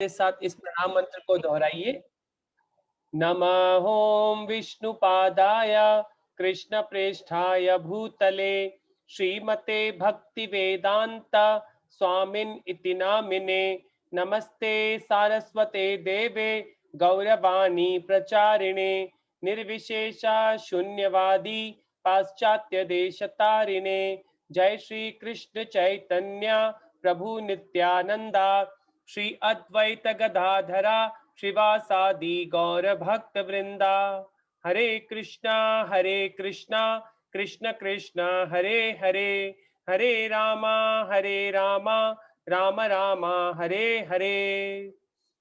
साथ इस प्रणाम मंत्र को दोहराइए। नमः ओम विष्णुपादाय कृष्ण प्रेष्ठाय भूतले श्रीमते भक्ति वेदांत स्वामिन इति नामिने नमस्ते सारस्वते देवे गौरवाणी प्रचारिणे निर्विशेषा शून्यवादी पाश्चात्य देशतारिणे जय श्री कृष्ण चैतन्य प्रभु नित्यानंदा श्री अद्वैत गदाधरा श्रीवासादि गौर भक्त वृंदा। हरे कृष्णा कृष्ण कृष्ण हरे हरे, हरे रामा राम राम हरे हरे।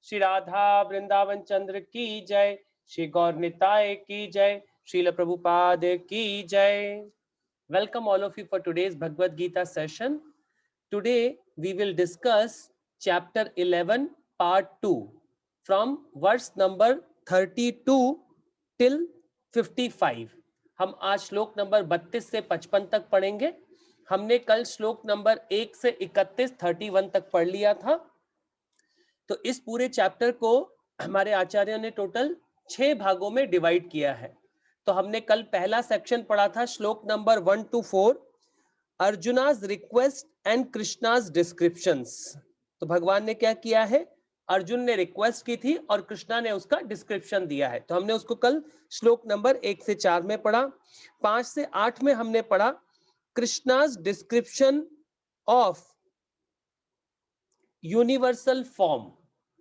श्री राधा वृंदावन चंद्र की जय, श्री गौर निताय की जय, श्रील प्रभुपाद की जय। Welcome all of you for today's Bhagavad Gita session. Today we will discuss chapter 11 part 2 from verse number 32 till 55. हम आज श्लोक नंबर 32 से 55 तक पढ़ेंगे। हमने कल श्लोक नंबर 1 से 31 31 तक पढ़ लिया था। तो इस पूरे चैप्टर को हमारे आचार्य ने टोटल 6 भागों में डिवाइड किया है। तो हमने कल पहला सेक्शन पढ़ा था श्लोक number 1 to 4, Arjuna's request and Krishna's descriptions. तो भगवान ने क्या किया है, अर्जुन ने रिक्वेस्ट की थी और कृष्णा ने उसका डिस्क्रिप्शन दिया है। तो हमने उसको कल श्लोक नंबर 1 से 4 में पढ़ा। 5 से 8 में हमने पढ़ा कृष्णा's डिस्क्रिप्शन ऑफ यूनिवर्सल फॉर्म।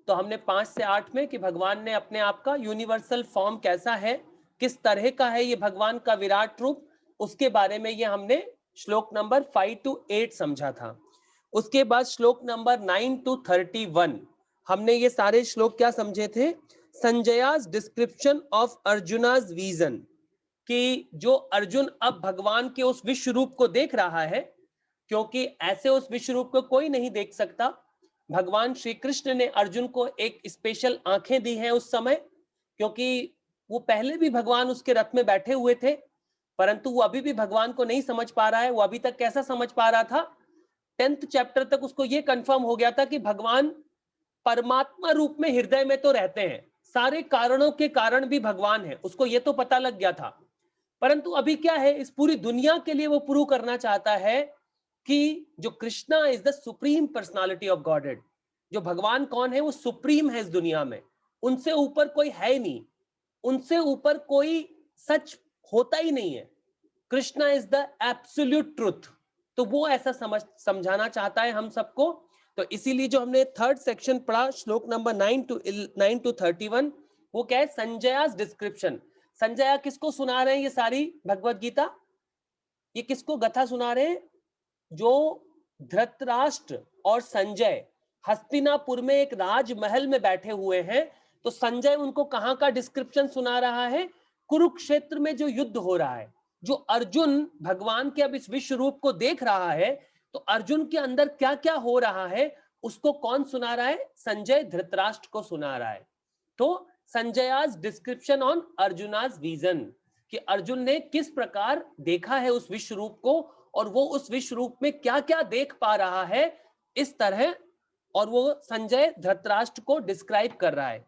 तो हमने 5 से 8 में कि भगवान ने अपने आप का यूनिवर्सल फॉर्म कैसा है, किस तरह का है ये भगवान का विराट रूप, उसके बारे में ये हमने श्लोक नंबर 5 to 8 समझा था। उसके बाद श्लोक नंबर 9 to 31 हमने ये सारे श्लोक क्या समझे थे, संजया's डिस्क्रिप्शन ऑफ अर्जुना's विजन, कि जो अर्जुन अब भगवान के उस विश्व रूप को देख रहा है, क्योंकि ऐसे उस विश्व रूप को कोई नहीं देख सकता। भगवान श्री कृष्ण ने अर्जुन को एक स्पेशल आंखें दी हैं उस समय, क्योंकि वो पहले भी भगवान उसके रथ में बैठे हुए थे, परंतु वो अभी भी भगवान को नहीं समझ पा रहा है। वो अभी तक कैसा समझ पा रहा था, 10th चैप्टर तक उसको ये कंफर्म हो गया था कि भगवान परमात्मा रूप में हृदय में तो रहते हैं, सारे कारणों के कारण भी भगवान है, उसको ये तो पता लग गया था। परंतु अभी क्या है, इस पूरी दुनिया के लिए वो प्रूव करना चाहता है कि जो Krishna is the supreme personality of godhead, जो भगवान कौन है, वो सुप्रीम है इस दुनिया में, उनसे ऊपर कोई है ही नहीं, उनसे ऊपर कोई सच होता ही नहीं है। Krishna is the absolute truth. तो वो ऐसा समझाना चाहता है हम सबको। तो इसीलिए जो हमने थर्ड सेक्शन पढ़ा श्लोक नंबर 9 to 31, वो क्या है, संजया's डिस्क्रिप्शन। संजय किसको सुना रहे हैं ये सारी भगवत गीता, ये किसको कथा सुना रहे हैं, जो धृतराष्ट्र और संजय हस्तिनापुर में एक राजमहल में बैठे हुए हैं। तो संजय उनको कहां का डिस्क्रिप्शन सुना रहा है, कुरुक्षेत्र में जो युद्ध हो रहा है, जो अर्जुन भगवान के अब इस विश्व रूप को देख रहा है, तो अर्जुन के अंदर क्या क्या हो रहा है उसको कौन सुना रहा है, संजय धृतराष्ट्र को सुना रहा है। तो संजया's डिस्क्रिप्शन ऑन अर्जुना's विजन, कि अर्जुन ने किस प्रकार देखा है उस विश्व रूप को और वो उस विश्व रूप में क्या क्या देख पा रहा है इस तरह, और वो संजय धृतराष्ट्र को डिस्क्राइब कर रहा है।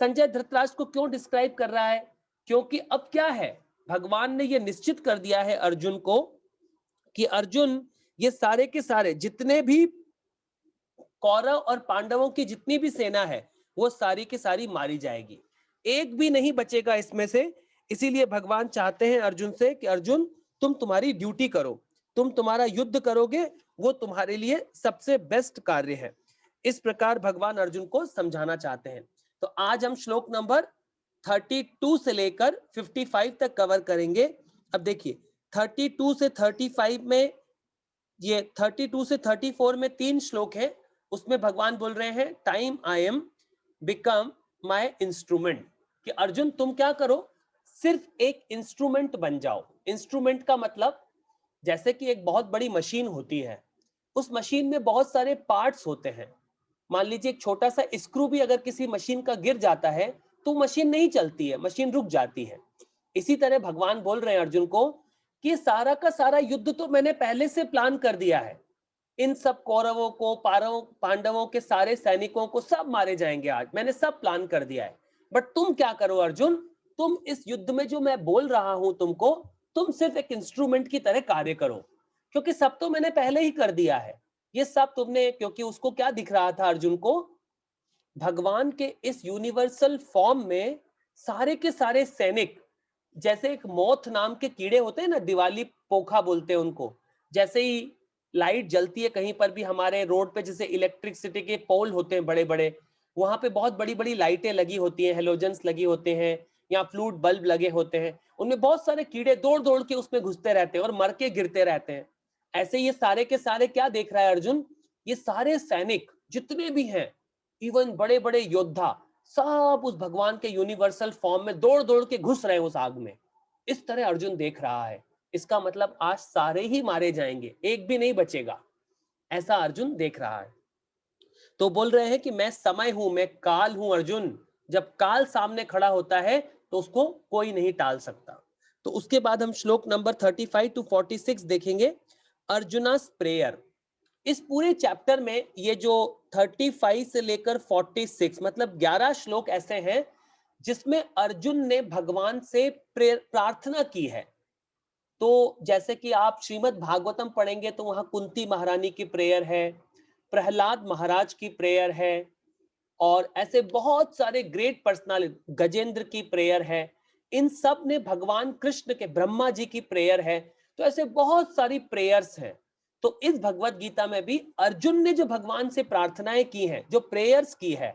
संजय धृतराष्ट्र को क्यों डिस्क्राइब कर रहा है, क्योंकि अब क्या है, भगवान ने ये निश्चित कर दिया है अर्जुन को कि अर्जुन ये सारे के सारे जितने भी कौरव और पांडवों की जितनी भी सेना है वो सारी की सारी मारी जाएगी, एक भी नहीं बचेगा इसमें से। इसीलिए भगवान चाहते हैं अर्जुन से कि अर्जुन तुम तुम्हारी ड्यूटी करो, तुम तुम्हारा युद्ध करोगे, वो तुम्हारे लिए सबसे बेस्ट कार्य है। इस प्रकार भगवान अर्जुन को समझाना चाहते हैं। तो आज हम श्लोक नंबर 32 से लेकर 55 तक कवर करेंगे। अब देखिए 32 से 35 में, ये 32 से 34 में 3 श्लोक हैं, उसमें भगवान बोल रहे हैं time I am become my instrument, कि अर्जुन तुम क्या करो, सिर्फ एक इंस्ट्रूमेंट बन जाओ। इंस्ट्रूमेंट का मतलब जैसे कि एक बहुत बड़ी मशीन होती है, उस मशीन में बहुत सारे पार्ट्स होते हैं। मान लीजिए एक छोटा सा स्क्रू भी अगर किसी मशीन का गिर जाता है तो मशीन नहीं चलती है, मशीन रुक जाती है। इसी तरह भगवान बोल रहे हैं अर्जुन को कि सारा का सारा युद्ध तो मैंने पहले से प्लान कर दिया है, इन सब कौरवों को, पांडवों के सारे सैनिकों को सब मारे जाएंगे आज, मैंने सब प्लान कर दिया है। बट तुम क्या करो अर्जुन, तुम इस युद्ध में जो मैं बोल रहा हूं तुमको, तुम सिर्फ एक इंस्ट्रूमेंट की तरह कार्य करो, क्योंकि सब तो मैंने पहले ही कर दिया है। ये सब तुमने, क्योंकि उसको क्या दिख रहा था अर्जुन को, भगवान के इस यूनिवर्सल फॉर्म में सारे के सारे सैनिक, जैसे एक मोथ नाम के कीड़े होते हैं ना, दिवाली पोखा बोलते हैं उनको, जैसे ही लाइट जलती है कहीं पर भी हमारे रोड पे, जैसे इलेक्ट्रिसिटी के पोल होते हैं बड़े बड़े, वहां पे बहुत बड़ी बड़ी लाइटें लगी होती हैं, हेलोजन्स लगी होते हैं या फ्लूट बल्ब लगे होते हैं, उनमें बहुत सारे कीड़े दौड़ दौड़ के उसमें घुसते रहते हैं और मर के गिरते रहते हैं। ऐसे ये सारे के सारे क्या देख रहा है अर्जुन, ये सारे सैनिक जितने भी हैं, इवन बड़े बड़े योद्धा, सब उस भगवान के यूनिवर्सल फॉर्म में दौड़ दौड़ के घुस रहे हैं उस आग में। इस तरह अर्जुन देख रहा है। इसका मतलब आज सारे ही मारे जाएंगे, एक भी नहीं बचेगा, ऐसा अर्जुन देख रहा है। तो बोल रहे हैं कि मैं समय हूं, मैं काल हूं अर्जुन। जब काल सामने खड़ा होता है तो उसको कोई नहीं टाल सकता। तो उसके बाद हम श्लोक नंबर 35 टू 46 देखेंगे, अर्जुनास प्रेयर। इस पूरे चैप्टर में ये जो 35 से लेकर 46 मतलब 11 श्लोक ऐसे हैं जिसमें अर्जुन ने भगवान से प्रार्थना की है। तो जैसे कि आप श्रीमद् भागवतम पढ़ेंगे तो वहां कुंती महारानी की प्रेयर है, प्रहलाद महाराज की प्रेयर है, और ऐसे बहुत सारे ग्रेट पर्सनालिटी, गजेंद्र की प्रेयर है, इन सब ने भगवान कृष्ण के, ब्रह्मा जी की प्रेयर है। तो ऐसे बहुत सारी प्रेयर्स हैं। तो इस भगवत गीता में भी अर्जुन ने जो भगवान से प्रार्थनाएं की हैं, जो प्रेयर्स की है,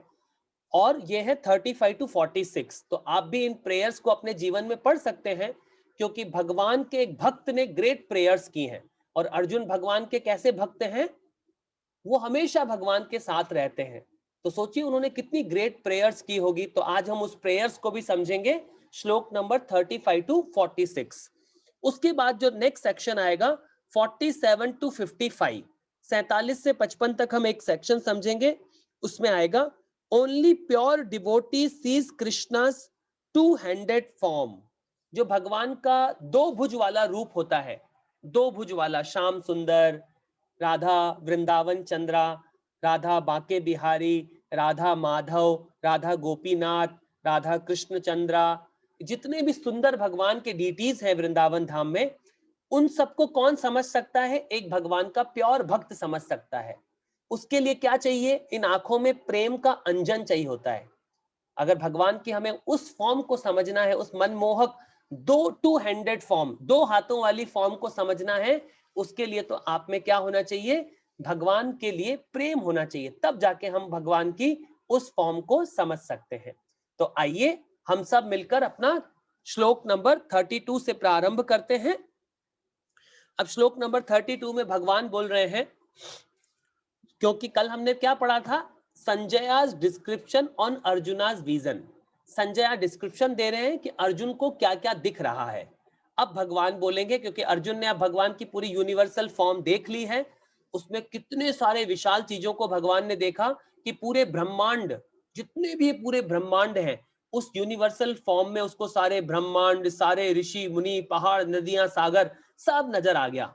और ये है 35 टू 46। तो आप भी इन प्रेयर्स को अपने जीवन में पढ़ सकते हैं, क्योंकि भगवान के एक भक्त ने ग्रेट प्रेयर्स की हैं। और अर्जुन भगवान के कैसे भक्त हैं, वो हमेशा भगवान के साथ रहते हैं। तो सोचिए उन्होंने कितनी ग्रेट प्रेयर्स की होगी। तो आज हम उस प्रेयर्स को भी समझेंगे, श्लोक नंबर 35 टू 46। उसके बाद जो नेक्स्ट सेक्शन आएगा 47 टू 55, 47 से 55 तक हम एक सेक्शन समझेंगे। उसमें आएगा only pure devotee sees Krishna's two handed form. जो भगवान का दो भुज वाला रूप होता है, दो भुज वाला, श्याम सुंदर, राधा वृंदावन चंद्रा, राधा बांके बिहारी, राधा माधव, राधा गोपीनाथ, राधा कृष्ण चंद्रा, जितने भी सुंदर भगवान के डीटीज हैं वृंदावन धाम में, उन सबको कौन समझ सकता है, एक भगवान का प्योर भक्त समझ सकता है। उसके लिए क्या चाहिए, इन आंखों में प्रेम का अंजन चाहिए होता है। अगर भगवान की हमें उस फॉर्म को समझना है, उस मनमोहक दो टू हैंडेड फॉर्म, दो हाथों वाली फॉर्म को समझना है, उसके लिए तो आप में क्या होना चाहिए, भगवान के लिए प्रेम होना चाहिए, तब जाके हम भगवान की उस फॉर्म को समझ सकते हैं। तो आइए हम सब मिलकर अपना श्लोक नंबर 32 से प्रारंभ करते हैं। अब श्लोक नंबर 32 में भगवान बोल रहे हैं, क्योंकि कल हमने क्या पढ़ा था, Sanjaya's description on Arjuna's vision. Sanjay description दे रहे हैं कि अर्जुन को क्या क्या दिख रहा है। अब भगवान बोलेंगे, क्योंकि अर्जुन ने अब भगवान की पूरी यूनिवर्सल फॉर्म देख ली है, उसमें कितने सारे विशाल चीजों को भगवान ने देखा कि पूरे ब्रह्मांड, जितने भी पूरे ब्रह्मांड हैं, उस यूनिवर्सल फॉर्म में उसको सारे ब्रह्मांड, सारे ऋषि मुनि, पहाड़, नदियां, सागर सब नजर आ गया।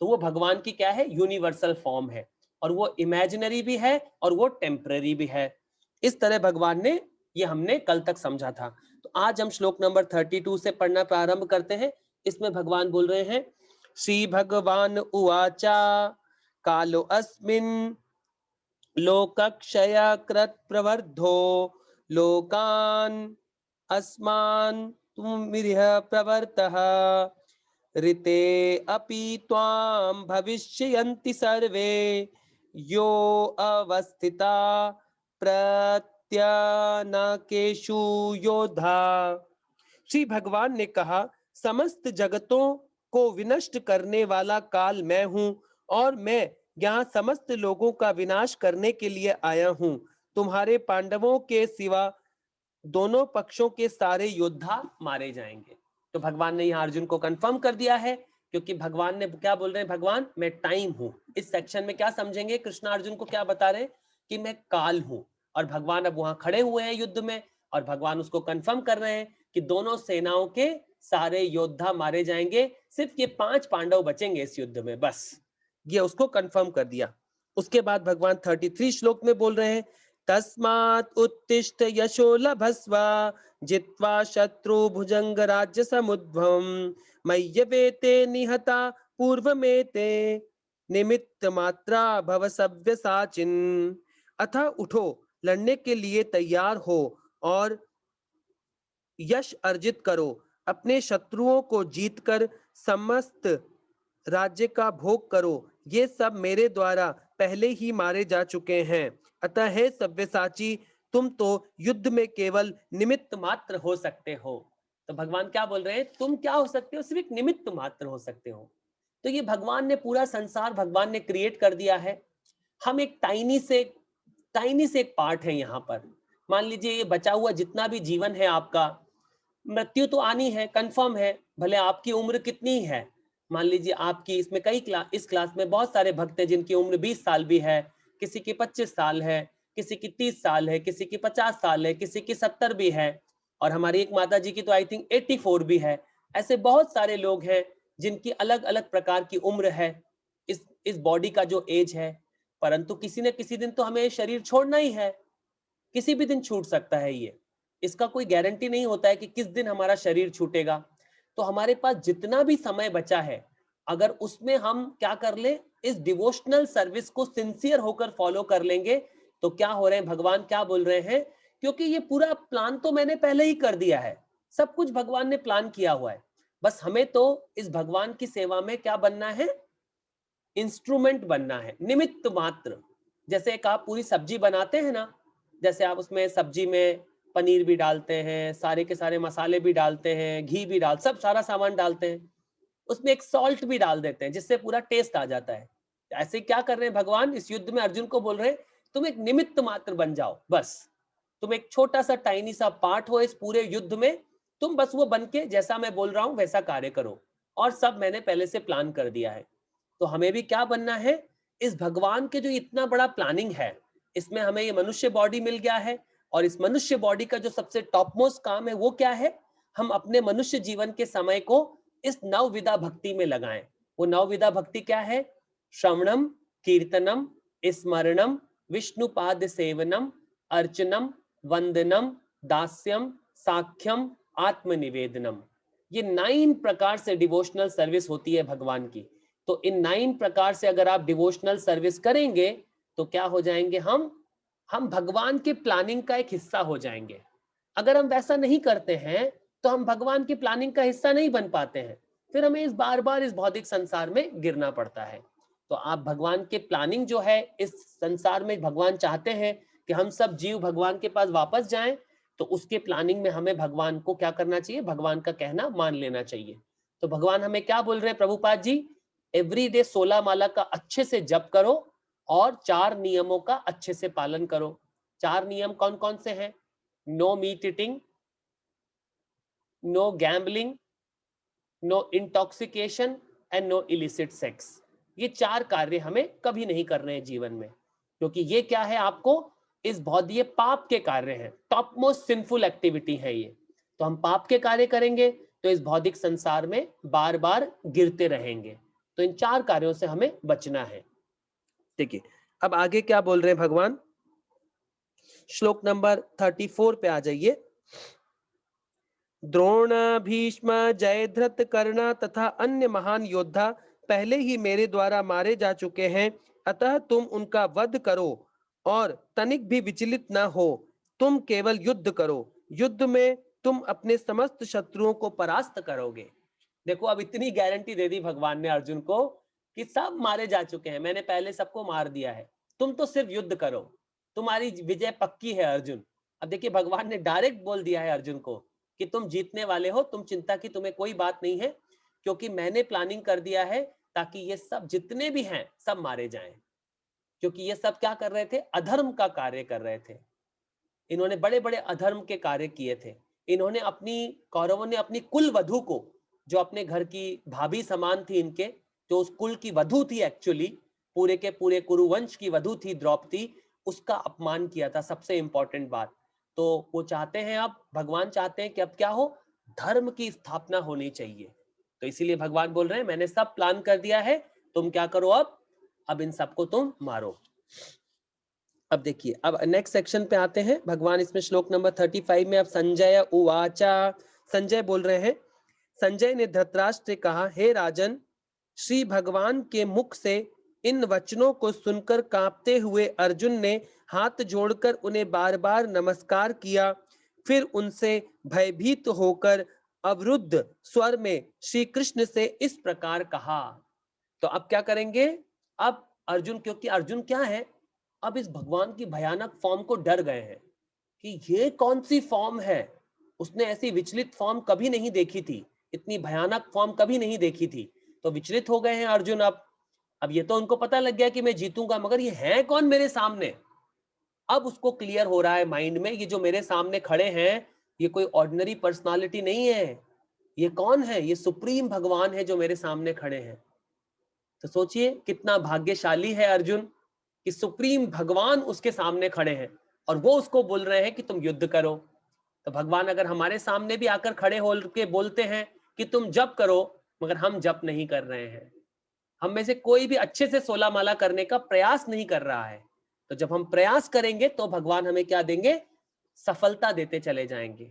तो वो भगवान की क्या है, यूनिवर्सल फॉर्म है, और वो इमेजिनरी भी है और वो टेम्पररी भी है। इस तरह भगवान ने, ये हमने कल तक समझा था। तो आज हम श्लोक नंबर 32 से पढ़ना प्रारंभ करते हैं। इसमें भगवान बोल रहे हैं, श्री भगवान उवाचा कालो अस्मिन् लोकक्षयकृत प्रवर्धो लोकान् अस्मान् तुमिह प्रवर्तः ऋते अपि त्वां भविष्यन्ति सर्वे यो अवस्थिता प्रत्यनकेषु योधा। श्री भगवान ने कहा, समस्त जगतों को विनष्ट करने वाला काल मैं हूँ, और मैं यहाँ समस्त लोगों का विनाश करने के लिए आया हूँ। तुम्हारे पांडवों के सिवा दोनों पक्षों के सारे योद्धा मारे जाएंगे। तो भगवान ने यहाँ अर्जुन को कंफर्म कर दिया है, क्योंकि भगवान ने क्या बोल रहे हैं, भगवान मैं टाइम हूं। इस सेक्शन में क्या समझेंगे, कृष्ण अर्जुन को क्या बता रहे हैं कि मैं काल हूं, और भगवान अब वहां खड़े हुए हैं युद्ध में, और भगवान उसको कंफर्म कर रहे हैं कि दोनों सेनाओं के सारे योद्धा मारे जाएंगे, सिर्फ ये 5 पांडव बचेंगे इस युद्ध में बस। ये उसको कंफर्म कर दिया। उसके बाद भगवान 33 श्लोक में बोल रहे हैं, तस्मात् उत्तिष्ठ यशो लभस्व जित्वा शत्रु भुजंग राज्य समुद्भवम मय्यवेते निहता पूर्वमेते निमित्त मात्रा भव सव्यसाचिन। अतः उठो, लड़ने के लिए तैयार हो और यश अर्जित करो, अपने शत्रुओं को जीतकर समस्त राज्य का भोग करो। ये सब मेरे द्वारा पहले ही मारे जा चुके हैं। अतः हे सव्यसाची, तुम तो युद्ध में केवल निमित्त मात्र हो सकते हो। तो भगवान क्या बोल रहे हैं, तुम क्या हो सकते हो, सिर्फ एक निमित्त मात्र हो सकते हो। तो ये भगवान ने पूरा संसार भगवान ने क्रिएट कर दिया है। हम एक टाइनी से एक पार्ट है यहाँ पर। मान लीजिए ये बचा हुआ जितना भी जीवन है आपका, मृत्यु तो आनी है, कंफर्म है, भले आपकी उम्र कितनी है। मान लीजिए आपकी इसमें इस क्लास में बहुत सारे भक्त हैं जिनकी उम्र 20 साल भी है, किसी की 25 साल है, किसी की 30 साल है, किसी की 50 साल है, किसी की 70 भी है, और हमारी एक माता जी की तो आई थिंक 84 भी है। ऐसे बहुत सारे लोग हैं जिनकी अलग अलग प्रकार की उम्र है, इस बॉडी का जो एज है। परंतु किसी न किसी दिन तो हमें शरीर छोड़ना ही है, किसी भी दिन छूट सकता है ये, इसका कोई गारंटी नहीं होता है कि किस दिन हमारा शरीर छूटेगा। तो हमारे पास जितना भी समय बचा है, अगर उसमें हम क्या कर ले, इस डिवोशनल सर्विस को सिंसियर होकर फॉलो कर लेंगे, तो क्या हो रहे हैं, भगवान क्या बोल रहे हैं, क्योंकि ये पूरा प्लान तो मैंने पहले ही कर दिया है, सब कुछ भगवान ने प्लान किया हुआ है, बस हमें तो इस भगवान की सेवा में क्या बनना है, इंस्ट्रूमेंट बनना है, निमित्त मात्र। जैसे एक आप पूरी सब्जी बनाते हैं ना, जैसे आप उसमें सब्जी में पनीर भी डालते हैं, सारे के सारे मसाले भी डालते हैं, घी भी सब सारा सामान डालते हैं, उसमें एक सॉल्ट भी डाल देते हैं जिससे पूरा टेस्ट आ जाता है। ऐसे क्या कर रहे हैं भगवान, इस युद्ध में अर्जुन को बोल रहे हैं, तुम एक निमित्त मात्र बन जाओ, बस तुम एक छोटा सा टाइनी सा पार्ट हो इस पूरे युद्ध में, तुम बस वो बन के जैसा मैं बोल रहा हूं वैसा कार्य करो, और सब मैंने पहले से प्लान कर दिया है। तो हमें भी क्या बनना है, इस भगवान के जो इतना बड़ा प्लानिंग है, इसमें हमें ये मनुष्य बॉडी मिल गया है, और इस मनुष्य बॉडी का जो सबसे टॉप मोस्ट काम है वो क्या है, हम अपने मनुष्य जीवन के समय को इस नवविधा भक्ति में लगाएं। वो नवविधा भक्ति क्या है, श्रवणम, कीर्तनम, स्मरणम, विष्णुपाद सेवनम, अर्चनम, वंदनम, दास्यम, साख्यम, आत्मनिवेदनम। ये 9 प्रकार से डिवोशनल सर्विस होती है भगवान की। तो इन 9 प्रकार से अगर आप डिवोशनल सर्विस करेंगे तो क्या हो जाएंगे, हम भगवान के प्लानिंग का एक हिस्सा हो जाएंगे। अगर हम वैसा नहीं करते हैं तो हम भगवान की प्लानिंग का हिस्सा नहीं बन पाते हैं, फिर हमें इस बार बार इस भौतिक संसार में गिरना पड़ता है। तो आप भगवान के प्लानिंग जो है इस संसार में, भगवान चाहते हैं कि हम सब जीव भगवान के पास वापस जाएं, तो उसके प्लानिंग में हमें भगवान को क्या करना चाहिए, भगवान का कहना मान लेना चाहिए। तो भगवान हमें क्या बोल रहे हैं प्रभुपाद जी, एवरी डे 16 माला का अच्छे से जप करो और 4 नियमों का अच्छे से पालन करो। 4 नियम कौन कौन से हैं, no meat eating, no gambling, no intoxication and no illicit sex. ये 4 कार्य हमें कभी नहीं करने हैं जीवन में, क्योंकि ये क्या है, आपको इस बहुत ये पाप के कार्य हैं, टॉप मोस्ट सिंफुल एक्टिविटी है ये। तो हम पाप के कार्य करेंगे तो इस भौतिक संसार में बार बार गिरते रहेंगे। तो इन 4 कार्यों से हमें बचना है। देखिए अब आगे क्या बोल रहे हैं भगवान, श्लोक नंबर 34 पे आ जाइए। द्रोण, भीष्म, जयद्रथ, कर्ण तथा अन्य महान योद्धा पहले ही मेरे द्वारा मारे जा चुके हैं, अतः तुम उनका वध करो और तनिक भी विचलित न हो। तुम केवल युद्ध करो, युद्ध में तुम अपने समस्त शत्रुओं को परास्त करोगे। देखो अब इतनी गारंटी दे दी भगवान ने अर्जुन को कि सब मारे जा चुके हैं, मैंने पहले सबको मार दिया है, तुम तो सिर्फ युद्ध करो, तुम्हारी विजय पक्की है अर्जुन। अब देखिए भगवान ने डायरेक्ट बोल दिया है अर्जुन को कि तुम जीतने वाले हो, तुम चिंता की तुम्हें कोई बात नहीं है, क्योंकि मैंने प्लानिंग कर दिया है ताकि ये सब जितने भी हैं सब मारे जाएं। क्योंकि ये सब क्या कर रहे थे, अधर्म का कार्य कर रहे थे, इन्होंने बड़े बड़े अधर्म के कार्य किए थे। इन्होंने कौरवों ने अपनी कुल वधु को, जो अपने घर की भाभी समान थी इनके, जो उस कुल की वधु थी एक्चुअली, पूरे के पूरे कुरुवंश की वधु थी द्रौपदी, उसका अपमान किया था, सबसे इंपॉर्टेंट बात। तो वो चाहते हैं, अब भगवान चाहते हैं कि अब क्या हो, धर्म की स्थापना होनी चाहिए। तो इसीलिए भगवान बोल रहे हैं मैंने सब प्लान कर दिया है, तुम क्या करो, अब अब इन सबको तुम मारो। अब देखिए, अब नेक्स्ट सेक्शन पे आते हैं। भगवान इसमें श्लोक नंबर 35 में अब संजय उवाचा, संजय बोल रहे हैं। संजय ने धृतराष्ट्र से कहा, हे राजन, श्री भगवान के मुख से इन वचनों को सुनकर कांपते हुए अर्जुन ने हाथ जोड़कर उन्हें बार बार नमस्कार किया। फिर उनसे भयभीत होकर अवरुद्ध स्वर में श्री कृष्ण से इस प्रकार कहा। तो अब क्या करेंगे? अब अर्जुन, क्योंकि अर्जुन क्या है, अब इस भगवान की भयानक फॉर्म को डर गए हैं कि ये कौन सी फॉर्म है। उसने ऐसी विचलित फॉर्म कभी नहीं देखी थी, इतनी भयानक फॉर्म कभी नहीं देखी थी। तो विचलित हो गए हैं अर्जुन। अब ये तो उनको पता लग गया कि मैं जीतूंगा, मगर ये है कौन मेरे सामने। अब उसको क्लियर हो रहा है माइंड में, ये जो मेरे सामने खड़े हैं ये कोई ऑर्डिनरी पर्सनालिटी नहीं है। ये कौन है? ये सुप्रीम भगवान है जो मेरे सामने खड़े हैं। तो सोचिए कितना भाग्यशाली है अर्जुन कि सुप्रीम भगवान उसके सामने खड़े हैं और वो उसको बोल रहे हैं कि तुम युद्ध करो। तो भगवान अगर हमारे सामने भी आकर खड़े हो के बोलते हैं कि तुम जप करो, मगर हम जप नहीं कर रहे हैं, हम में से कोई भी अच्छे से 16 माला करने का प्रयास नहीं कर रहा है, तो जब हम प्रयास करेंगे तो भगवान हमें क्या देंगे? सफलता देते चले जाएंगे।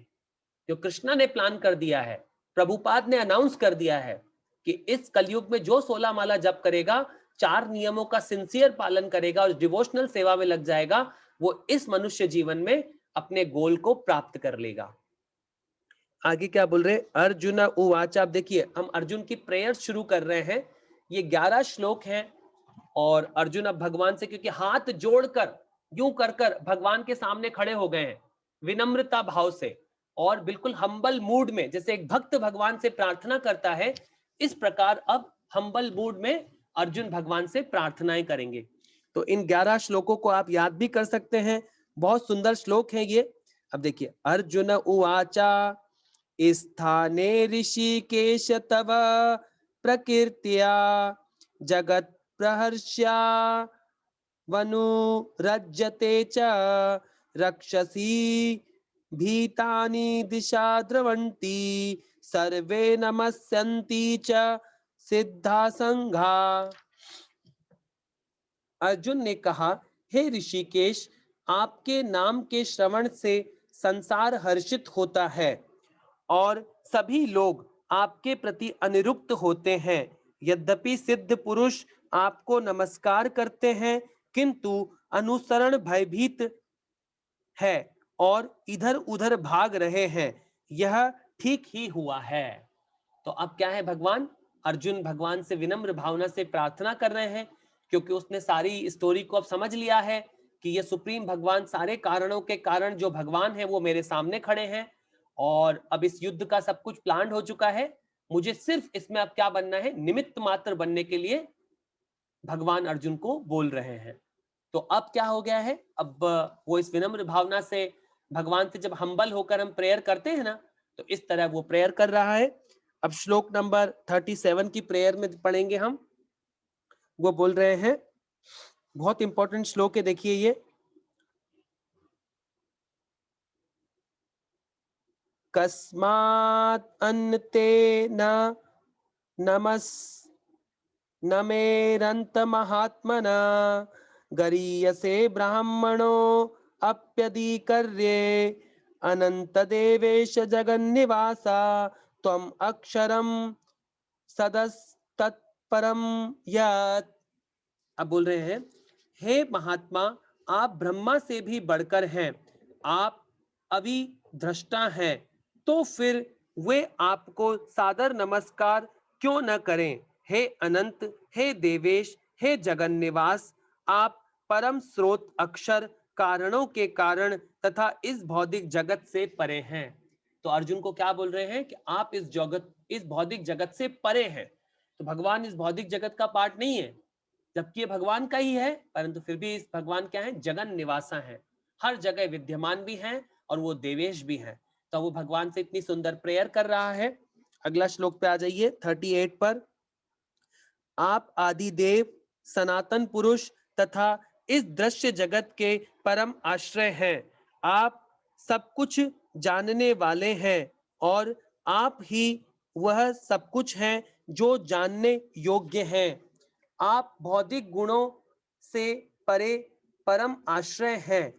जो कृष्णा ने प्लान कर दिया है, प्रभुपाद ने अनाउंस कर दिया है कि इस कलयुग में जो 16 माला जप करेगा, 4 नियमों का सिंसियर पालन करेगा और डिवोशनल सेवा में लग जाएगा, वो इस मनुष्य जीवन में अपने गोल को प्राप्त कर लेगा। आगे क्या बोल रहे हैं? अर्जुन उवाच। आप देखिए, हम अर्जुन की प्रेयर शुरू कर रहे हैं। ये 11 श्लोक हैं और अर्जुन अब भगवान से, क्योंकि हाथ जोड़कर यूं कर कर भगवान के सामने खड़े हो गए हैं विनम्रता भाव से और बिल्कुल हम्बल मूड में, जैसे एक भक्त भगवान से प्रार्थना करता है, इस प्रकार अब हम्बल मूड में अर्जुन भगवान से प्रार्थनाएं करेंगे। तो इन 11 श्लोकों को आप याद भी कर सकते हैं, बहुत सुंदर श्लोक है ये। अब देखिए, अर्जुन उवाचा स्थाने ऋषिकेश तव प्रकीर्त्या जगत प्रहर्ष्या वनुरज्यते च रक्षसी भीतानि दिशा द्रवन्ति सर्वे नमस्यन्ति च सिद्धा संघा। अर्जुन ने कहा, हे ऋषिकेश, आपके नाम के श्रवण से संसार हर्षित होता है और सभी लोग आपके प्रति अनुरुक्त होते हैं। यद्यपि सिद्ध पुरुष आपको नमस्कार करते हैं, किंतु अनुसरण भयभीत है और इधर उधर भाग रहे हैं। यह ठीक ही हुआ है। तो अब क्या है, भगवान अर्जुन भगवान से विनम्र भावना से प्रार्थना कर रहे हैं, क्योंकि उसने सारी स्टोरी को अब समझ लिया है कि ये सुप्रीम भगवान सारे कारणों के कारण जो भगवान है वो मेरे सामने खड़े हैं और अब इस युद्ध का सब कुछ प्लान हो चुका है। मुझे सिर्फ इसमें अब क्या बनना है? निमित्त मात्र बनने के लिए भगवान अर्जुन को बोल रहे हैं। तो अब क्या हो गया है, अब वो इस विनम्र भावना से भगवान से जब हम्बल होकर हम प्रेयर करते हैं ना, तो इस तरह वो प्रेयर कर रहा है। अब श्लोक नंबर 37 की प्रेयर में पढ़ेंगे हम। वो बोल रहे हैं, बहुत इंपॉर्टेंट श्लोक है, देखिए ये। कस्मात् अन्ते न नमस् नमेरंत महात्मना गरीयसे ब्राह्मणो अप्यधिकर्ये अनंत देवेश जगन्निवासा त्वम अक्षरम सदस्तत्परम यत्। अब बोल रहे हैं, हे महात्मा, आप ब्रह्मा से भी बढ़कर हैं, आप अभी दृष्टा हैं, तो फिर वे आपको सादर नमस्कार क्यों न करें। हे अनंत, हे देवेश, हे जगन निवास, आप परम स्रोत अक्षर कारणों के कारण तथा इस भौतिक जगत से परे हैं। तो अर्जुन को क्या बोल रहे हैं कि आप इस भौतिक जगत से परे हैं। तो भगवान इस भौतिक जगत का पार्ट नहीं है, जबकि ये भगवान का ही है, परंतु फिर भी इस भगवान क्या है? जगन निवासा है, हर जगह विद्यमान भी हैं और वो देवेश भी हैं। तो वो भगवान से इतनी सुंदर प्रेयर कर रहा है। अगला श्लोक पे आ जाइए, 38 पर। आप आदिदेव, सनातन पुरुष तथा इस दृश्य जगत के परम आश्रय हैं। आप सब कुछ जानने वाले हैं और आप ही वह सब कुछ हैं जो जानने योग्य हैं। आप भौतिक गुणों से परे परम आश्रय हैं,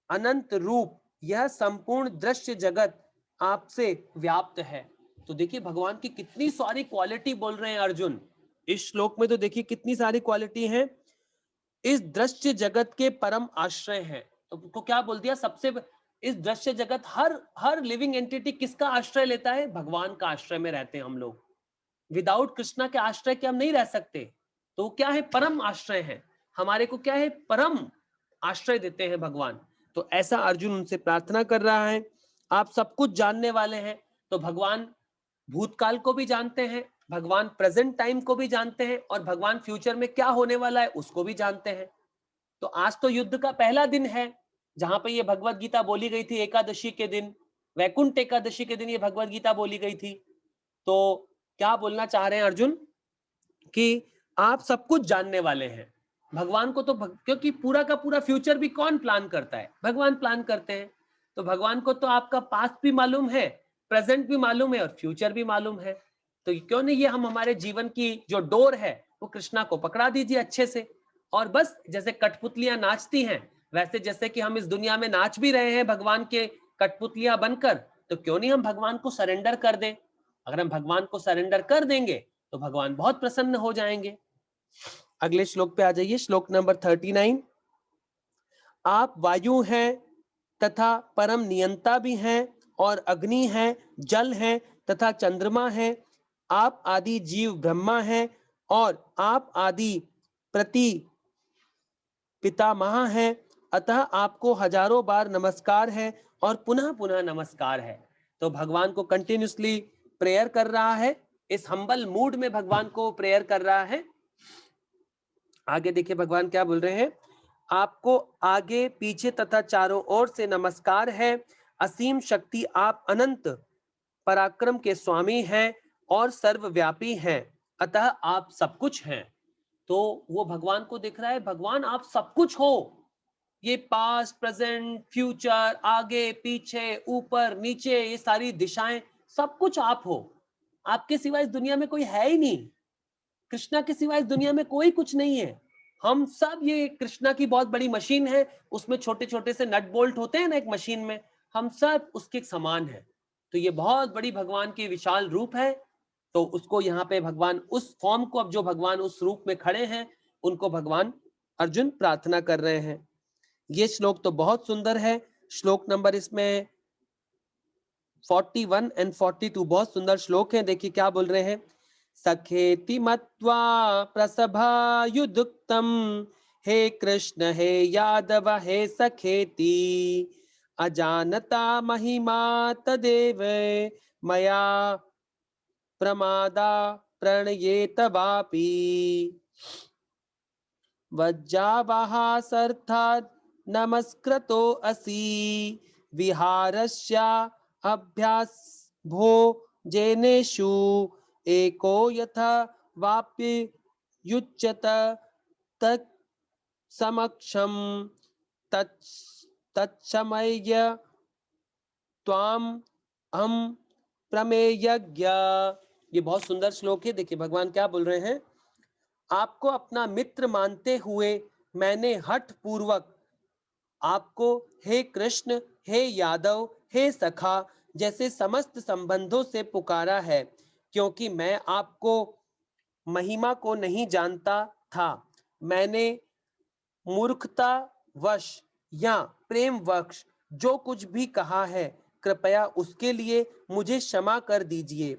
अनंत रूप यह संपूर्ण दृश्य जगत आपसे व्याप्त है। तो देखिए भगवान की कितनी सारी क्वालिटी बोल रहे हैं अर्जुन इस श्लोक में। तो देखिए कितनी सारी क्वालिटी है। इस दृश्य जगत के परम आश्रय हैं। तो क्या बोल दिया, सबसे इस दृश्य जगत, हर लिविंग एंटिटी किसका आश्रय लेता है? भगवान का आश्रय में रहते हैं हम लोग। विदाउट कृष्णा के आश्रय के हम नहीं रह सकते। तो क्या है? परम आश्रय है हमारे को। क्या है? परम आश्रय देते हैं भगवान। तो ऐसा अर्जुन उनसे प्रार्थना कर रहा है। आप सब कुछ जानने वाले हैं। तो भगवान भूतकाल को भी जानते हैं, भगवान प्रेजेंट टाइम को भी जानते हैं, और भगवान फ्यूचर में क्या होने वाला है उसको भी जानते हैं। तो आज तो युद्ध का पहला दिन है, जहां पे ये भगवत गीता बोली गई थी एकादशी के दिन, वैकुंठ एकादशी के दिन ये भगवत गीता बोली गई थी। तो क्या बोलना चाह रहे हैं अर्जुन कि आप सब कुछ जानने वाले हैं। भगवान को तो क्योंकि पूरा का पूरा फ्यूचर भी कौन प्लान करता है? भगवान प्लान करते हैं। तो भगवान को तो आपका पास्ट भी मालूम है, प्रेजेंट भी मालूम है, और फ्यूचर भी मालूम है। तो क्यों नहीं ये हम हमारे जीवन की जो डोर है वो कृष्णा को पकड़ा दीजिए अच्छे से। और बस जैसे कठपुतलियां नाचती हैं, वैसे जैसे कि हम इस दुनिया में नाच भी रहे हैं भगवान के कठपुतलियां बनकर, तो क्यों नहीं हम भगवान को सरेंडर कर दें। अगर हम भगवान को सरेंडर कर देंगे तो भगवान बहुत प्रसन्न हो जाएंगे। अगले श्लोक पे आ जाइए, श्लोक नंबर 39। आप वायु हैं तथा परम नियंता भी हैं, और अग्नि हैं, जल हैं तथा चंद्रमा हैं। आप आदि जीव ब्रह्मा हैं, और आप आदि प्रति पितामह हैं। अतः आपको हजारों बार नमस्कार है और पुनः पुनः नमस्कार है। तो भगवान को कंटिन्यूसली प्रेयर कर रहा है, इस हम्बल मूड में भगवान को प्रेयर कर रहा है। आगे देखिए भगवान क्या बोल रहे हैं। आपको आगे पीछे तथा चारों ओर से नमस्कार है। असीम शक्ति, आप अनंत पराक्रम के स्वामी हैं और सर्वव्यापी हैं, अतः आप सब कुछ हैं। तो वो भगवान को दिख रहा है, भगवान आप सब कुछ हो। ये पास्ट प्रेजेंट फ्यूचर, आगे पीछे ऊपर नीचे, ये सारी दिशाएं, सब कुछ आप हो। आपके सिवा इस दुनिया में कोई है ही नहीं। कृष्णा के सिवा इस दुनिया में कोई कुछ नहीं है। हम सब ये कृष्णा की बहुत बड़ी मशीन है, उसमें छोटे छोटे से नट बोल्ट होते हैं ना एक मशीन में, हम सब उसके समान है। तो ये बहुत बड़ी भगवान की विशाल रूप है। तो उसको यहाँ पे भगवान उस फॉर्म को, अब जो भगवान उस रूप में खड़े हैं उनको भगवान अर्जुन प्रार्थना कर रहे हैं। ये श्लोक तो बहुत सुंदर है। श्लोक नंबर इसमें 41 एंड 42 बहुत सुंदर श्लोक है। देखिए क्या बोल रहे हैं। सखेति मत्वा प्रसभायुदुक्तम, हे कृष्ण हे यादव हे सखेति, अजानता महिमा तदेव मया प्रमादा प्रणयेत वापि, वज्जावाहासर्थात् नमस्कृतो असि, विहारस्या अभ्यास भो जेनेषु, एको यथा वाप्य युच्यत तत् समक्षम तत्समय त्वाम हम प्रमेयज्ञ। ये बहुत सुंदर श्लोक है। देखिए भगवान क्या बोल रहे हैं। आपको अपना मित्र मानते हुए मैंने हठ पूर्वक आपको हे कृष्ण, हे यादव, हे सखा जैसे समस्त संबंधों से पुकारा है, क्योंकि मैं आपको महिमा को नहीं जानता था। मैंने मूर्खता वश या प्रेम वश जो कुछ भी कहा है, कृपया उसके लिए मुझे क्षमा कर दीजिए।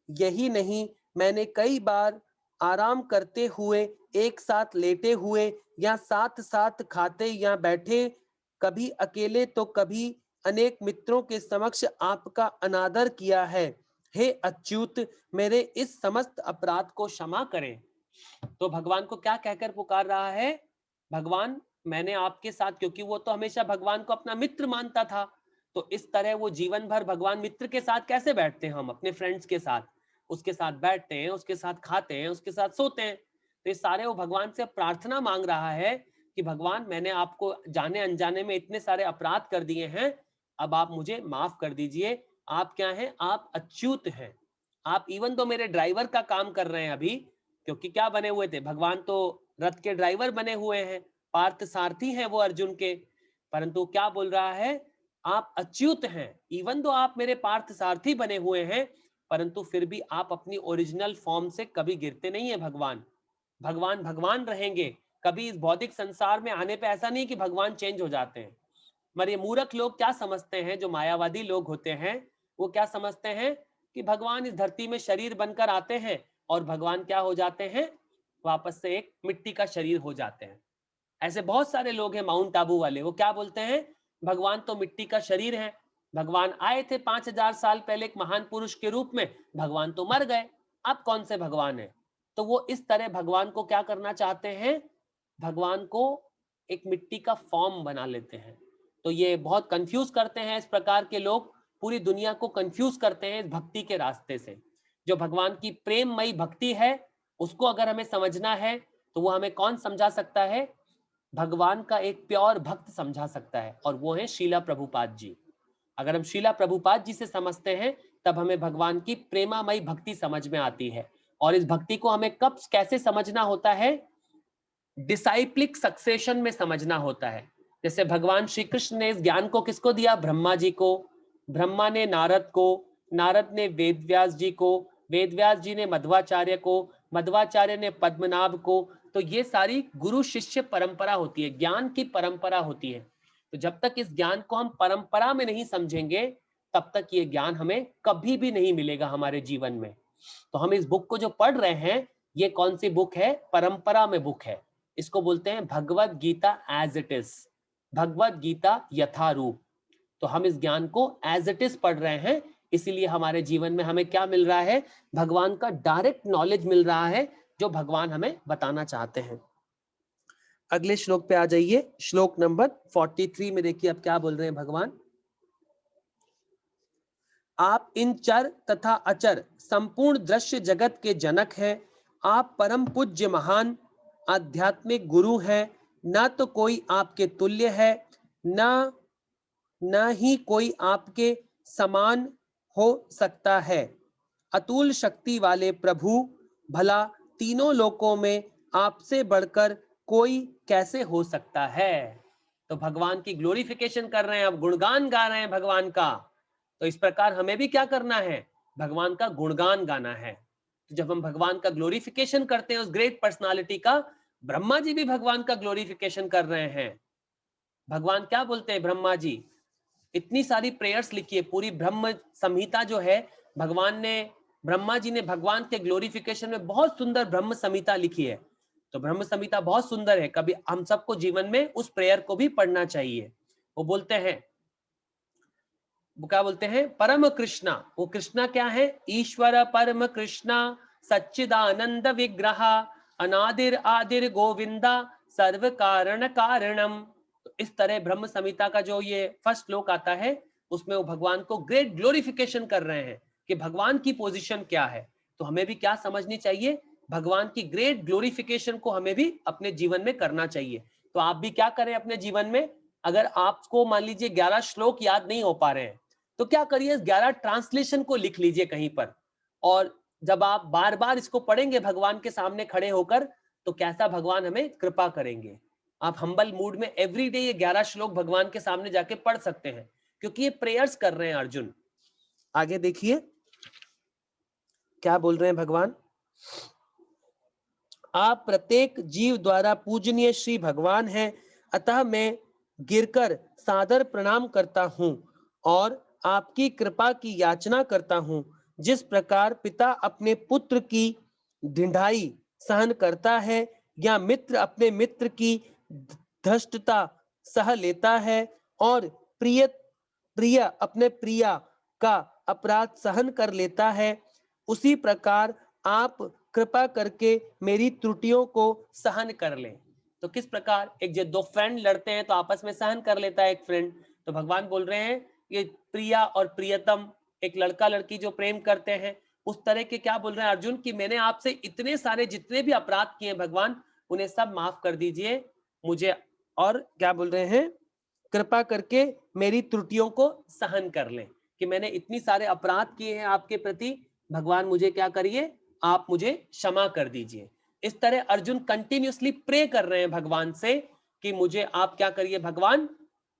यही नहीं, मैंने कई बार आराम करते हुए, एक साथ लेटे हुए, या साथ साथ खाते या बैठे, कभी अकेले तो कभी अनेक मित्रों के समक्ष आपका अनादर किया है। हे अच्युत, मेरे इस समस्त अपराध को क्षमा करें। तो भगवान को क्या कहकर पुकार रहा है। भगवान, मैंने आपके साथ, क्योंकि वो तो हमेशा भगवान को अपना मित्र मानता था, तो इस तरह वो जीवन भर भगवान मित्र के साथ कैसे बैठते हैं, हम अपने फ्रेंड्स के साथ उसके साथ बैठते हैं, उसके साथ खाते हैं, उसके साथ सोते हैं। तो ये सारे वो भगवान से प्रार्थना मांग रहा है कि भगवान, मैंने आपको जाने अनजाने में इतने सारे अपराध कर दिए हैं, अब आप मुझे माफ कर दीजिए। आप क्या हैं? आप अच्युत हैं। आप इवन तो मेरे ड्राइवर का काम कर रहे हैं अभी, क्योंकि क्या बने हुए थे, भगवान तो रथ के ड्राइवर बने हुए हैं, पार्थ सारथी हैं वो अर्जुन के। परंतु क्या बोल रहा है, आप अच्युत हैं, इवन दो आप मेरे पार्थ सारथी बने हुए हैं, परंतु फिर भी आप अपनी ओरिजिनल फॉर्म से कभी गिरते नहीं है। भगवान भगवान भगवान रहेंगे, कभी इस भौतिक संसार में आने पे ऐसा नहीं कि भगवान चेंज हो जाते हैं। मगर ये मूर्ख लोग क्या समझते हैं, जो मायावादी लोग होते हैं, वो क्या समझते हैं कि भगवान इस धरती में शरीर बनकर आते हैं और भगवान क्या हो जाते हैं, वापस से एक मिट्टी का शरीर हो जाते हैं। ऐसे बहुत सारे लोग हैं माउंट आबू वाले, वो क्या बोलते हैं, भगवान तो मिट्टी का शरीर है, भगवान आए थे 5000 साल पहले एक महान पुरुष के रूप में, भगवान तो मर गए, अब कौन से भगवान है। तो वो इस तरह भगवान को क्या करना चाहते हैं, भगवान को एक मिट्टी का फॉर्म बना लेते हैं। तो ये बहुत कंफ्यूज करते हैं इस प्रकार के लोग, पूरी दुनिया को कंफ्यूज करते हैं इस भक्ति के रास्ते से। जो भगवान की प्रेममयी भक्ति है, उसको अगर हमें समझना है तो वो हमें कौन समझा सकता है, भगवान का एक प्योर भक्त समझा सकता है, और वो है शीला प्रभुपाद जी। अगर हम शीला प्रभुपाद जी से समझते हैं, तब हमें भगवान की प्रेमामयी भक्ति समझ में आती है। और इस भक्ति को हमें कब कैसे समझना होता है, डिसाइप्लिक सक्सेशन में समझना होता है। जैसे भगवान श्री कृष्ण ने इस ज्ञान को किसको दिया, ब्रह्मा जी को, ब्रह्मा ने नारद को, नारद ने वेदव्यास जी को, वेदव्यास जी ने मध्वाचार्य को, मध्वाचार्य ने पद्मनाभ को। तो ये सारी गुरु शिष्य परंपरा होती है, ज्ञान की परंपरा होती है। तो जब तक इस ज्ञान को हम परंपरा में नहीं समझेंगे, तब तक ये ज्ञान हमें कभी भी नहीं मिलेगा हमारे जीवन में। तो हम इस बुक को जो पढ़ रहे हैं, ये कौन सी बुक है, परंपरा में बुक है। इसको बोलते हैं Bhagavad Gita as it is, Bhagavad Gita यथारूप। तो हम इस ज्ञान को एज इट इज पढ़ रहे हैं, इसीलिए हमारे जीवन में हमें क्या मिल रहा है, भगवान का डायरेक्ट नॉलेज मिल रहा है, जो भगवान हमें बताना चाहते हैं। अगले श्लोक पे आ जाइए, श्लोक नंबर 43 में देखिए अब क्या बोल रहे हैं भगवान। आप इन चर तथा अचर संपूर्ण दृश्य जगत के जनक हैं, आप परम पूज्य महान आध्यात्मिक गुरु हैं, न तो कोई आपके तुल्य है, न ही कोई आपके समान हो सकता है। अतुल शक्ति वाले प्रभु, भला तीनों लोकों में आपसे बढ़कर कोई कैसे हो सकता है। तो भगवान की ग्लोरिफिकेशन कर रहे हैं, अब गुणगान गा रहे हैं भगवान का। तो इस प्रकार हमें भी क्या करना है, भगवान का गुणगान गाना है। तो जब हम भगवान का ग्लोरिफिकेशन करते हैं उस ग्रेट पर्सनालिटी का, ब्रह्मा जी भी भगवान का ग्लोरिफिकेशन कर रहे हैं। भगवान क्या बोलते हैं, ब्रह्मा जी इतनी सारी प्रेयर्स लिखी है, पूरी ब्रह्म संहिता जो है, भगवान ने, ब्रह्मा जी ने भगवान के ग्लोरिफिकेशन में बहुत सुंदर ब्रह्म संहिता लिखी है। तो ब्रह्म संहिता बहुत सुंदर है, कभी हम सबको जीवन में उस प्रेयर को भी पढ़ना चाहिए। वो बोलते हैं, वो क्या बोलते हैं, परम कृष्णा, वो कृष्णा क्या है, ईश्वर परम कृष्णा सच्चिदानंद विग्रह, अनादिर आदिर गोविंदा सर्व कारण कारणम। तो इस तरह ब्रह्म संहिता का जो ये फर्स्ट श्लोक आता है, उसमें वो भगवान को ग्रेट ग्लोरिफिकेशन कर रहे हैं कि भगवान की पोजीशन क्या है। तो हमें भी क्या समझनी चाहिए, भगवान की ग्रेट ग्लोरिफिकेशन को हमें भी अपने जीवन में करना चाहिए। तो आप भी क्या करें अपने जीवन में, अगर आपको मान लीजिए 11 श्लोक याद नहीं हो पा रहे हैं, तो क्या करिए, 11 ट्रांसलेशन को लिख लीजिए कहीं पर, और जब आप बार बार इसको पढ़ेंगे भगवान के सामने खड़े होकर, तो कैसा भगवान हमें कृपा करेंगे। आप हम्बल मूड में एवरीडे ये 11 श्लोक भगवान के सामने जाके पढ़ सकते हैं, क्योंकि ये प्रेयर्स कर रहे हैं अर्जुन। आगे देखिए क्या बोल रहे हैं भगवान, आप प्रत्येक जीव द्वारा पूजनीय श्री भगवान हैं, अतः मैं गिरकर सादर प्रणाम करता हूं और आपकी कृपा की याचना करता हूं। जिस प्रकार पिता अपने पुत्र की ढिंढाई सहन करता है, या मित्र अपने मित्र की धृष्टता सह लेता है, और प्रिय प्रिय अपने प्रिया का अपराध सहन कर लेता है, उसी प्रकार आप कृपा करके मेरी त्रुटियों को सहन कर लें। तो किस प्रकार, एक जो दो फ्रेंड लड़ते हैं तो आपस में सहन कर लेता है एक फ्रेंड, तो भगवान बोल रहे हैं ये प्रिया और प्रियतम, एक लड़का लड़की जो प्रेम करते हैं, उस तरह के क्या बोल रहे हैं अर्जुन, कि मैंने आपसे इतने सारे जितने भी अपराध किए भगवान, उन्हें सब माफ कर दीजिए मुझे, और क्या बोल रहे हैं, कृपा करके मेरी त्रुटियों को सहन कर लें, कि मैंने इतनी सारे अपराध किए हैं आपके प्रति, भगवान मुझे क्या करिए, आप मुझे क्षमा कर दीजिए। इस तरह अर्जुन कंटिन्यूअसली प्रे कर रहे हैं भगवान से कि मुझे आप क्या करिए भगवान।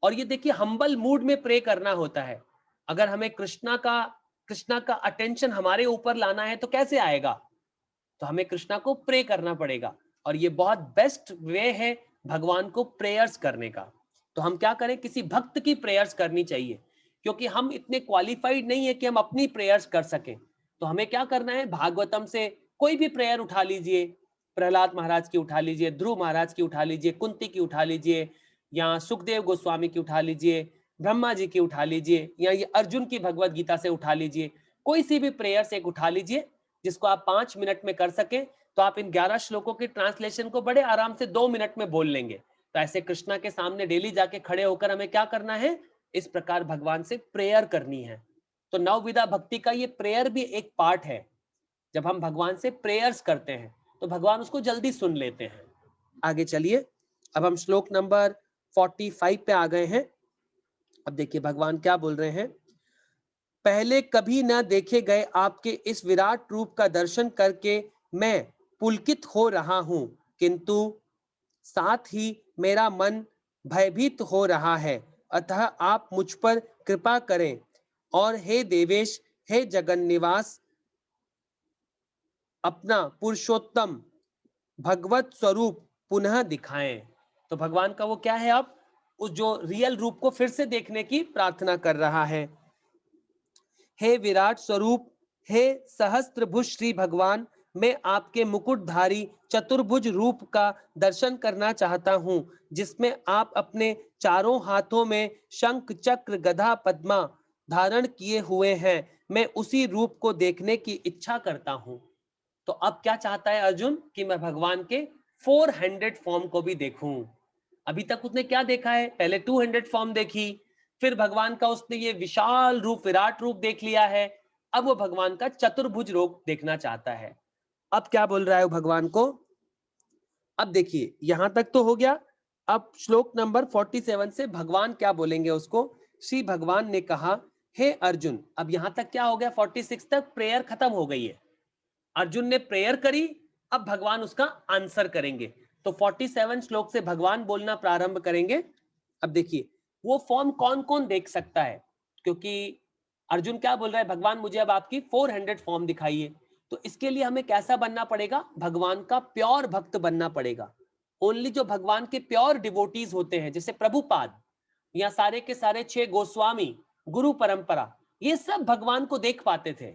और ये देखिए हम्बल मूड में प्रे करना होता है। अगर हमें कृष्णा का अटेंशन हमारे ऊपर लाना है तो कैसे आएगा? तो हमें कृष्णा को प्रे करना पड़ेगा, और ये बहुत बेस्ट वे है भगवान को प्रेयर्स करने का। तो हम क्या करें, किसी भक्त की प्रेयर्स करनी चाहिए, क्योंकि हम इतने क्वालिफाइड नहीं है कि हम अपनी प्रेयर्स कर सकें। तो हमें क्या करना है, भागवतम से कोई भी प्रेयर उठा लीजिए, प्रहलाद महाराज की उठा लीजिए, ध्रुव महाराज की उठा लीजिए, कुंती की उठा लीजिए, या सुखदेव गोस्वामी की उठा लीजिए, ब्रह्मा जी की उठा लीजिए, या ये अर्जुन की भगवत गीता से उठा लीजिए। कोई सी भी प्रेयर से एक उठा लीजिए जिसको आप 5 मिनट में कर सकें। तो आप इन 11 श्लोकों की ट्रांसलेशन को बड़े आराम से 2 मिनट में बोल लेंगे। तो ऐसे कृष्णा के सामने डेली जाके खड़े होकर हमें क्या करना है, इस प्रकार भगवान से प्रेयर करनी है। तो नवविधा भक्ति का ये प्रेयर भी एक पार्ट है। जब हम भगवान से प्रेयर्स करते हैं तो भगवान उसको जल्दी सुन लेते हैं। आगे चलिए, अब हम श्लोक नंबर 45 पे आ गए हैं। अब देखिए भगवान क्या बोल रहे हैं। पहले कभी न देखे गए आपके इस विराट रूप का दर्शन करके मैं पुलकित हो रहा हूं, किंतु साथ ही मेरा मन भयभीत हो रहा है। अतः आप मुझ पर कृपा करें और हे देवेश, हे जगन निवास, अपना पुरुषोत्तम भगवत स्वरूप पुनः दिखाएं। तो भगवान का वो क्या है, अब उस जो रियल रूप को फिर से देखने की प्रार्थना कर रहा है। हे विराट स्वरूप, हे सहस्त्रभुज श्री भगवान, मैं आपके मुकुटधारी चतुर्भुज रूप का दर्शन करना चाहता हूँ, जिसमें आप अपने चारों हाथों में शंख चक्र गदा पद्मा धारण किए हुए हैं। मैं उसी रूप को देखने की इच्छा करता हूँ। तो अब क्या चाहता है अर्जुन, कि मैं भगवान के 400 फॉर्म को भी देखूं। अभी तक उसने क्या देखा है, पहले 200 फॉर्म देखी, फिर भगवान का उसने ये विशाल रूप, विराट रूप देख लिया है। अब वो भगवान का चतुर्भुज रूप देखना चाहता है। अब क्या बोल रहा है वो भगवान को, अब देखिए यहां तक तो हो गया। अब श्लोक नंबर 47 से भगवान क्या बोलेंगे उसको। श्री भगवान ने कहा, हे अर्जुन, अब यहां तक क्या हो गया, 46 तक प्रेयर खत्म हो गई है। अर्जुन ने प्रेयर करी, अब भगवान उसका आंसर करेंगे। तो 47 श्लोक से भगवान बोलना प्रारंभ करेंगे। अब देखिए वो फॉर्म कौन कौन देख सकता है, क्योंकि अर्जुन क्या बोल रहा है, भगवान मुझे अब आपकी 400 फॉर्म दिखाइए। तो इसके लिए हमें कैसा बनना पड़ेगा, भगवान का प्योर भक्त बनना पड़ेगा। ओनली जो भगवान के प्योर डिवोटीज होते हैं, जैसे प्रभुपाद या सारे के सारे 6 गोस्वामी, गुरु परंपरा, ये सब भगवान को देख पाते थे।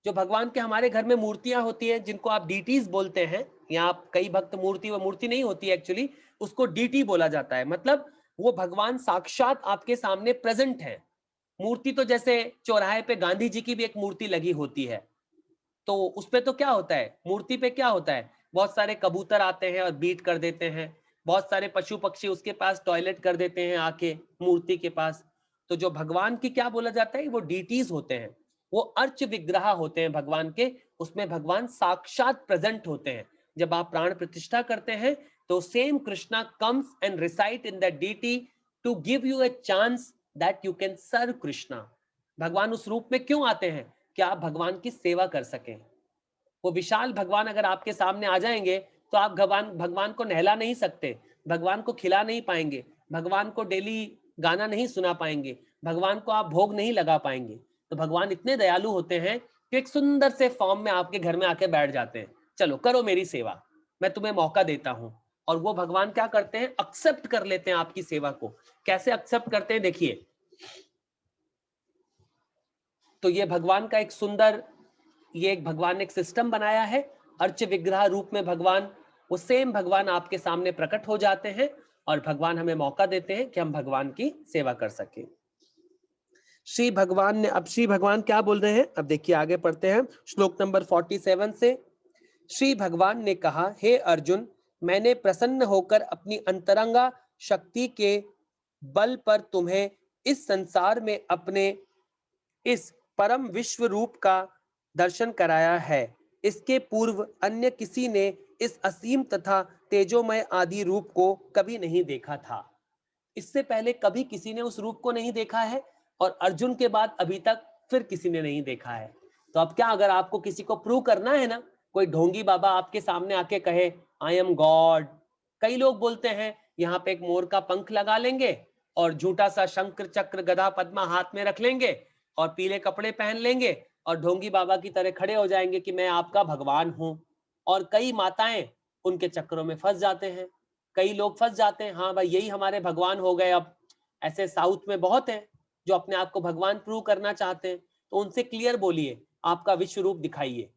जो भगवान के हमारे घर में मूर्तियां होती हैं, जिनको आप डीटीज बोलते हैं, या आप कई भक्त मूर्ति, वो मूर्ति नहीं होती एक्चुअली, उसको डीटी बोला जाता है। मतलब वो भगवान साक्षात आपके सामने प्रेजेंट है। मूर्ति तो जैसे चौराहे पे गांधी जी की भी एक मूर्ति लगी होती है, तो उस पे तो क्या होता है, मूर्ति पे क्या होता है, बहुत सारे कबूतर आते हैं और बीट कर देते हैं, बहुत सारे पशु पक्षी उसके पास टॉयलेट कर देते हैं आके मूर्ति के पास। तो जो भगवान की क्या बोला जाता है, वो डीटीज होते हैं, वो अर्च विग्रह होते हैं भगवान के। उसमें भगवान साक्षात प्रेजेंट होते हैं। जब आप प्राण प्रतिष्ठा करते हैं तो same Krishna comes and reside in that deity to give you a chance that you can serve Krishna. भगवान उस रूप में क्यों आते हैं, कि आप भगवान की सेवा कर सकें। वो विशाल भगवान अगर आपके सामने आ जाएंगे तो आप भगवान भगवान को नहला नहीं सकते, भगवान को खिला नहीं पाएंगे, भगवान को डेली गाना नहीं सुना पाएंगे, भगवान को आप भोग नहीं लगा पाएंगे। तो भगवान इतने दयालु होते हैं कि एक सुंदर से फॉर्म में आपके घर में आके बैठ जाते हैं, चलो करो मेरी सेवा, मैं तुम्हें मौका देता हूं। और वो भगवान क्या करते हैं, एक्सेप्ट कर लेते हैं आपकी सेवा को। कैसे एक्सेप्ट करते हैं, देखिए। तो ये भगवान का एक सुंदर, ये एक भगवान ने एक सिस्टम बनाया है। अर्च विग्रह रूप में भगवान, वो सेम भगवान आपके सामने प्रकट हो जाते हैं, और भगवान हमें मौका देते हैं कि हम भगवान की सेवा कर सकें। श्री भगवान ने, अब श्री भगवान क्या बोल रहे हैं, अब देखिए आगे पढ़ते हैं श्लोक नंबर 47 से। श्री भगवान ने कहा, हे अर्जुन, मैंने प्रसन्न होकर अपनी अंतरंगा शक्ति के बल पर तुम्हें इस संसार में अपने इस परम विश्व रूप का दर्शन कराया है। इसके पूर्व अन्य किसी ने इस असीम तथा तेजोमय आदि रूप को कभी नहीं देखा था। इससे पहले कभी किसी ने उस रूप को नहीं देखा है, और अर्जुन के बाद अभी तक फिर किसी ने नहीं देखा है। तो अब क्या, अगर आपको किसी को प्रूव करना है ना कोई ढोंगी बाबा आपके सामने आके कहे आई एम गॉड, कई लोग बोलते हैं यहाँ पे एक मोर का पंख लगा लेंगे और झूठा सा शंख चक्र गदा पद्मा हाथ में रख लेंगे और पीले कपड़े पहन लेंगे और ढोंगी बाबा की तरह खड़े हो जाएंगे कि मैं आपका भगवान हूं। और कई माताएं उनके चक्रों में फंस जाते हैं, कई लोग फंस जाते हैं, हाँ भाई यही हमारे भगवान हो गए। अब ऐसे साउथ में बहुत हैं जो अपने आप को भगवान प्रूव करना चाहते हैं, तो उनसे क्लियर बोलिए, आपका विश्व रूप दिखाइए,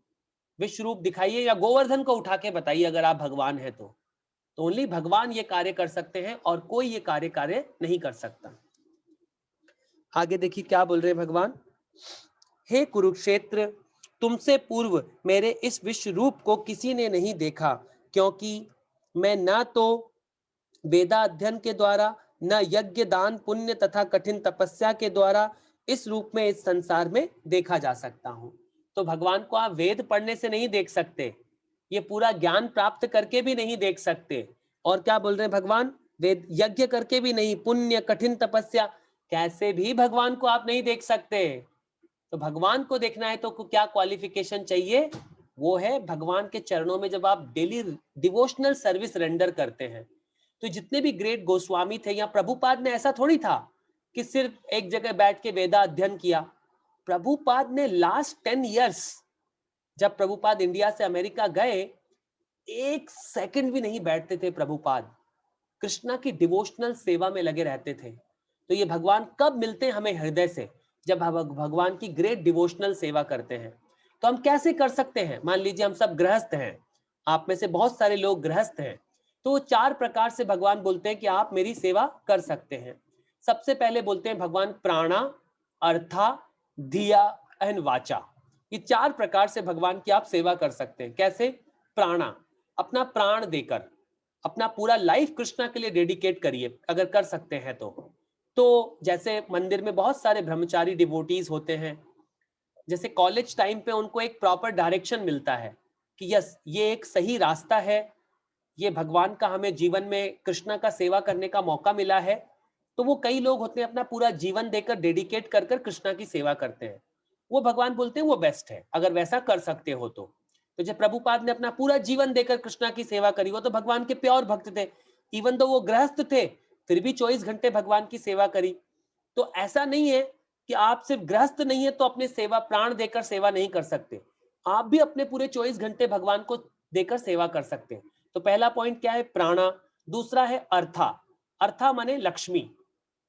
विश्व रूप दिखाइए, या गोवर्धन को उठा के बताइए अगर आप भगवान हैं तो ओनली भगवान ये कार्य कर सकते हैं और कोई ये कार्य नहीं कर सकता। आगे देखिए क्या बोल रहे हैं भगवान, हे कुरुक्षेत्र, तुमसे पूर्व मेरे इस विश्व रूप को किसी ने नहीं देखा, क्योंकि मैं न तो वेदा अध्ययन के द्वारा, न यज्ञ दान पुण्य तथा कठिन तपस्या के द्वारा इस रूप में इस संसार में देखा जा सकता हूं। तो भगवान को आप वेद पढ़ने से नहीं देख सकते, ये पूरा ज्ञान प्राप्त करके भी नहीं देख सकते, और क्या बोल रहे हैं भगवान, वेद यज्ञ करके भी नहीं, पुण्य कठिन तपस्या कैसे भी भगवान को आप नहीं देख सकते। तो भगवान को देखना है तो क्या क्वालिफिकेशन चाहिए, वो है भगवान के चरणों में जब आप डेली डिवोशनल सर्विस रेंडर करते हैं। तो जितने भी ग्रेट गोस्वामी थे, या प्रभुपाद ने ऐसा थोड़ी था कि सिर्फ एक जगह बैठ के वेदा अध्ययन किया। प्रभुपाद ने लास्ट 10 इयर्स, जब प्रभुपाद इंडिया से अमेरिका गए, एक सेकंड भी नहीं बैठते थे प्रभुपाद, कृष्णा की डिवोशनल सेवा में लगे रहते थे। तो ये भगवान कब मिलते हैं हमें, हृदय से, जब हम भगवान की ग्रेट डिवोशनल सेवा करते हैं। तो हम कैसे कर सकते हैं, मान लीजिए हम सब गृहस्थ हैं, आप में से बहुत सारे लोग गृहस्थ हैं, तो 4 प्रकार से भगवान बोलते हैं कि आप मेरी सेवा कर सकते हैं। सबसे पहले बोलते हैं भगवान प्राणा, अर्था, धिया एंड वाचा, ये 4 प्रकार से भगवान की आप सेवा कर सकते हैं। कैसे, प्राणा, अपना प्राण देकर, अपना पूरा लाइफ कृष्णा के लिए डेडिकेट करिए अगर कर सकते हैं तो जैसे मंदिर में बहुत सारे ब्रह्मचारी डिवोटीज होते हैं, जैसे कॉलेज टाइम पे उनको एक प्रॉपर डायरेक्शन मिलता है कि यस ये एक सही रास्ता है, ये भगवान का हमें जीवन में कृष्णा का सेवा करने का मौका मिला है, तो वो कई लोग होते हैं अपना पूरा जीवन देकर डेडिकेट कर कर कृष्णा की सेवा करते हैं। वो भगवान बोलते हैं वो बेस्ट है अगर वैसा कर सकते हो तो जब प्रभुपाद ने अपना पूरा जीवन देकर कृष्णा की सेवा करी, वो तो भगवान के प्योर भक्त थे, इवन तो वो गृहस्थ थे फिर भी 24 घंटे भगवान की सेवा करी। तो ऐसा नहीं है कि आप सिर्फ गृहस्थ नहीं है तो अपने सेवा प्राण देकर सेवा नहीं कर सकते, आप भी अपने पूरे 24 घंटे भगवान को देकर सेवा कर सकते हैं। तो पहला पॉइंट क्या है, प्राणा। दूसरा है अर्था, अर्था माने लक्ष्मी।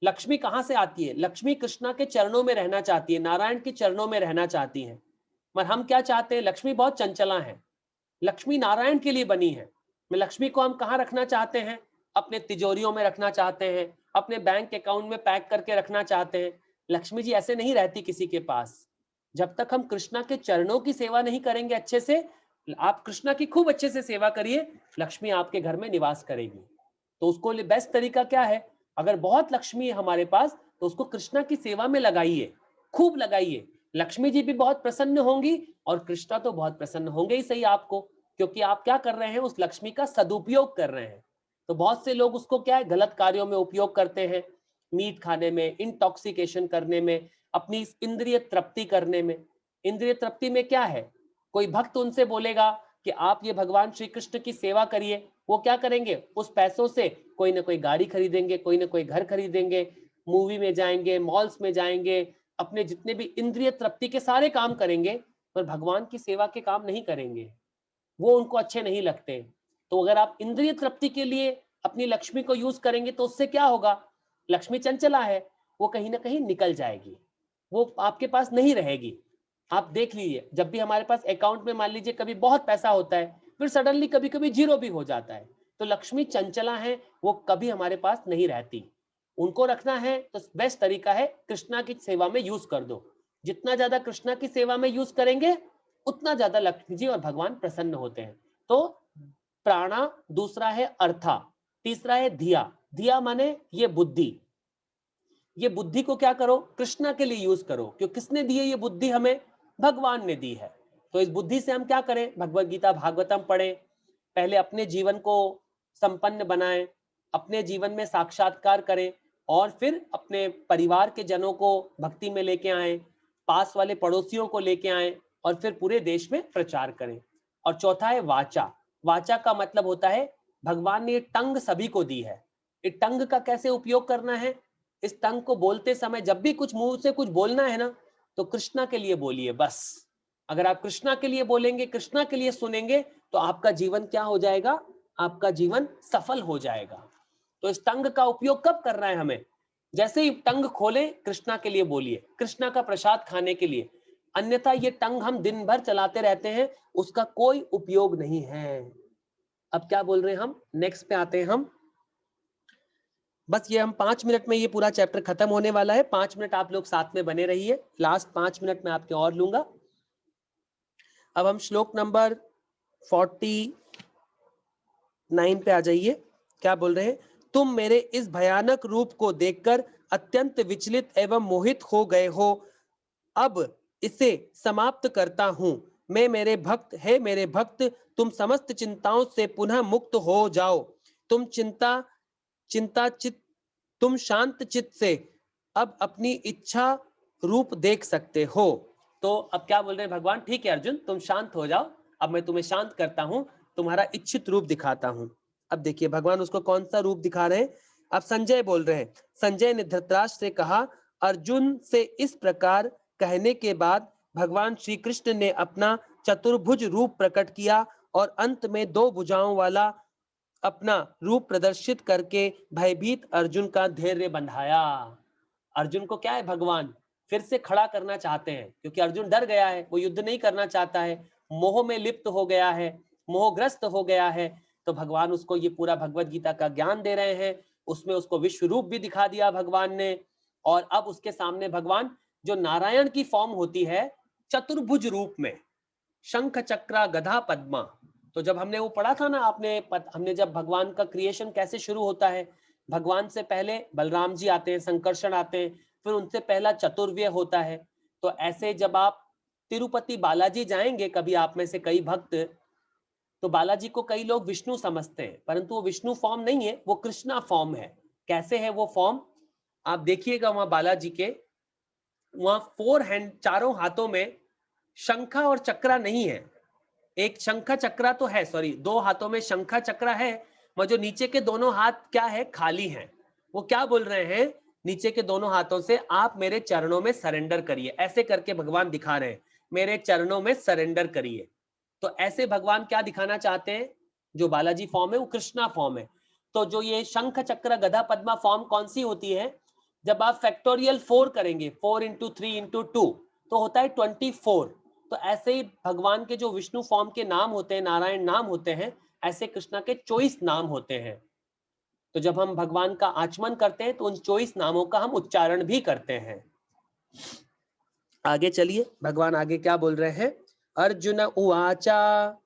लक्ष्मी कहां से आती है, लक्ष्मी कृष्णा के चरणों में रहना चाहती है, नारायण के चरणों में रहना चाहती है। पर हम क्या चाहते हैं, लक्ष्मी बहुत चंचला है, लक्ष्मी नारायण के लिए बनी है। मैं लक्ष्मी को हम कहाँ रखना चाहते हैं, अपने तिजोरियों में रखना चाहते हैं, अपने बैंक अकाउंट में पैक करके रखना चाहते हैं। लक्ष्मी जी ऐसे नहीं रहती किसी के पास। जब तक हम कृष्णा के चरणों की सेवा नहीं करेंगे अच्छे से, आप कृष्णा की खूब अच्छे से सेवा करिए, लक्ष्मी आपके घर में निवास करेगी। तो उसको लिए बेस्ट तरीका क्या है, अगर बहुत लक्ष्मी है हमारे पास तो उसको कृष्णा की सेवा में लगाइए, खूब लगाइए, लक्ष्मी जी भी बहुत प्रसन्न होंगी और कृष्णा तो बहुत प्रसन्न होंगे ही सही आपको, क्योंकि आप क्या कर रहे हैं, उस लक्ष्मी का सदुपयोग कर रहे हैं। तो बहुत से लोग उसको क्या है, गलत कार्यों में उपयोग करते हैं, मीट खाने में, इंटॉक्सिकेशन करने में, अपनी इंद्रिय तृप्ति करने में। इंद्रिय तृप्ति में क्या है, कोई भक्त उनसे बोलेगा कि आप ये भगवान श्री कृष्ण की सेवा करिए, वो क्या करेंगे, उस पैसों से कोई ना कोई गाड़ी खरीदेंगे, कोई ना कोई घर खरीदेंगे, मूवी में जाएंगे, मॉल्स में जाएंगे, अपने जितने भी इंद्रिय तृप्ति के सारे काम करेंगे, पर भगवान की सेवा के काम नहीं करेंगे, वो उनको अच्छे नहीं लगते। तो अगर आप इंद्रिय तृप्ति के लिए अपनी लक्ष्मी को यूज करेंगे तो उससे क्या होगा, लक्ष्मी चंचला है, वो कहीं ना कहीं निकल जाएगी, वो आपके पास नहीं रहेगी। आप देख लीजिए, जब भी हमारे पास अकाउंट में मान लीजिए कभी बहुत पैसा होता है, फिर सडनली कभी कभी जीरो भी हो जाता है, तो लक्ष्मी चंचला है, वो कभी हमारे पास नहीं रहती। उनको रखना है तो बेस्ट तरीका है कृष्णा की सेवा में यूज कर दो। जितना ज्यादा कृष्णा की सेवा में यूज करेंगे उतना ज्यादा लक्ष्मी जी और भगवान प्रसन्न होते हैं। तो प्राणा, दूसरा है अर्था, तीसरा है धिया। धिया माने ये बुद्धि, ये बुद्धि को क्या करो, कृष्णा के लिए यूज करो, क्योंकि किसने दी है ये बुद्धि हमें, भगवान ने दी है। तो इस बुद्धि से हम क्या करें, भगवत गीता भागवतम पढ़ें, पहले अपने जीवन को संपन्न बनाएं, अपने जीवन में साक्षात्कार करें, और फिर अपने परिवार के जनों को भक्ति में लेके आए, पास वाले पड़ोसियों को लेके आए, और फिर पूरे देश में प्रचार करें। और चौथा है वाचा। वाचा का मतलब होता है भगवान ने ये टंग सभी को दी है। इस टंग का कैसे उपयोग करना है? इस टंग को बोलते समय जब भी कुछ मुंह से कुछ बोलना है ना, तो कृष्णा के लिए बोलिए बस। अगर आप कृष्णा के लिए बोलेंगे, कृष्णा के लिए सुनेंगे, तो आपका जीवन क्या हो जाएगा? आपका जीवन सफल हो जाएगा। तो इस टंग का उपयोग कब करना है हमें? जैसे ही टंग खोले, कृष्णा के लिए बोलिए, कृष्णा का प्रसाद खाने के लिए। अन्यथा ये टंग हम दिन भर चलाते रहते हैं, उसका कोई उपयोग नहीं है। अब क्या बोल रहे हैं हम? नेक्स्ट पे आते हैं हम। बस ये हम 5 मिनट में ये पूरा चैप्टर खत्म होने वाला है। 5 मिनट आप लोग साथ में बने रहिए, लास्ट 5 मिनट में आपके और लूंगा। अब हम श्लोक नंबर 49 पे आ जाइए। क्या बोल रहे हैं? तुम मेरे इस भयानक रूप को देखकर अत्यंत विचलित एवं मोहित हो गए हो। अब इसे समाप्त करता हूं। मैं मेरे भक्त है, मेरे भक्त, तुम समस्त चिंताओं से पुनः मुक्त हो जाओ। तुम तुम शांत चित्त से अब अपनी इच्छा रूप देख सकते हो। तो अब क्या बोल रहे हैं भगवान? ठीक है अर्जुन, तुम शांत हो जाओ, अब मैं तुम्हें शांत करता हूं, तुम्हारा इच्छित रूप दिखाता हूं। अब देखिए भगवान उसको कौन सा रूप दिखा रहे हैं। अब संजय बोल रहे हैं। संजय ने धृतराष्ट्र से कहा, अर्जुन से इस प्रकार कहने के बाद भगवान श्री कृष्ण ने अपना चतुर्भुज रूप प्रकट किया और अंत में 2 भुजाओं वाला अपना रूप प्रदर्शित करके भयभीत अर्जुन का धैर्य बंधाया। अर्जुन को क्या है, भगवान फिर से खड़ा करना चाहते हैं, क्योंकि अर्जुन डर गया है, वो युद्ध नहीं करना चाहता है, मोह में लिप्त हो गया है, मोहग्रस्त हो गया है। तो भगवान उसको ये पूरा भगवत गीता का ज्ञान दे रहे हैं, उसमें उसको विश्व रूप भी दिखा दिया भगवान ने। और अब उसके सामने भगवान, जो नारायण की फॉर्म होती है चतुर्भुज रूप में, शंख चक्र गदा पद्मा। तो जब हमने वो पढ़ा था ना, हमने जब भगवान का क्रिएशन कैसे शुरू होता है, भगवान से पहले बलराम जी आते हैं, संकर्षण आते हैं, फिर उनसे पहला चतुर्व्य होता है। तो ऐसे जब आप तिरुपति बालाजी जाएंगे कभी, आप में से कई भक्त, तो बालाजी को कई लोग विष्णु समझते हैं, परंतु वो विष्णु फॉर्म नहीं है, वो कृष्णा फॉर्म है। कैसे है वो फॉर्म? आप देखिएगा वहां बालाजी के, वहां 4 हैंड, चारों हाथों में शंखा और चक्रा नहीं है। एक शंखा चक्रा तो है, सॉरी, 2 हाथों में शंखा चक्रा है, मगर जो नीचे के दोनों हाथ क्या है, खाली हैं। वो क्या बोल रहे हैं? नीचे के दोनों हाथों से आप मेरे चरणों में सरेंडर करिए, ऐसे करके भगवान दिखा रहे हैं, मेरे चरणों में सरेंडर करिए। तो ऐसे भगवान क्या दिखाना चाहते हैं? जो बालाजी फॉर्म है वो कृष्णा फॉर्म है। तो जो ये शंख चक्र गदा पद्मा फॉर्म कौन सी होती है? जब आप फैक्टोरियल 4 करेंगे, 4 इंटू 3 इंटू 2, तो होता है 24। तो ऐसे ही भगवान के जो विष्णु फॉर्म के नाम होते हैं, नारायण नाम होते हैं, ऐसे कृष्णा के 24 नाम होते हैं। तो जब हम भगवान का आचमन करते हैं तो उन 24 नामों का हम उच्चारण भी करते हैं। आगे चलिए, भगवान आगे क्या बोल रहे हैं? अर्जुन उवाचा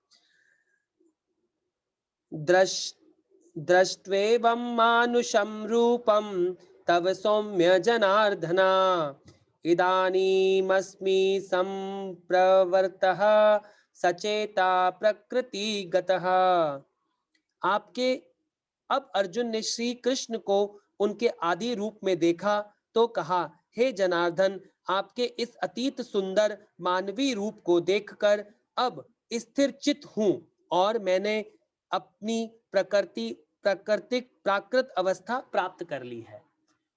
दृष्ट्वेवं मानुषं रूपं तव सौम्य जनार्दना इदानीमस्मि संप्रवर्तः सचेता प्रकृतिगतः। आपके अब अर्जुन ने श्री कृष्ण को उनके आदि रूप में देखा तो कहा, हे जनार्दन, आपके इस अतीत सुंदर मानवीय रूप को देखकर अब स्थिर चित हूं और मैंने अपनी प्राकृत अवस्था प्राप्त कर ली है।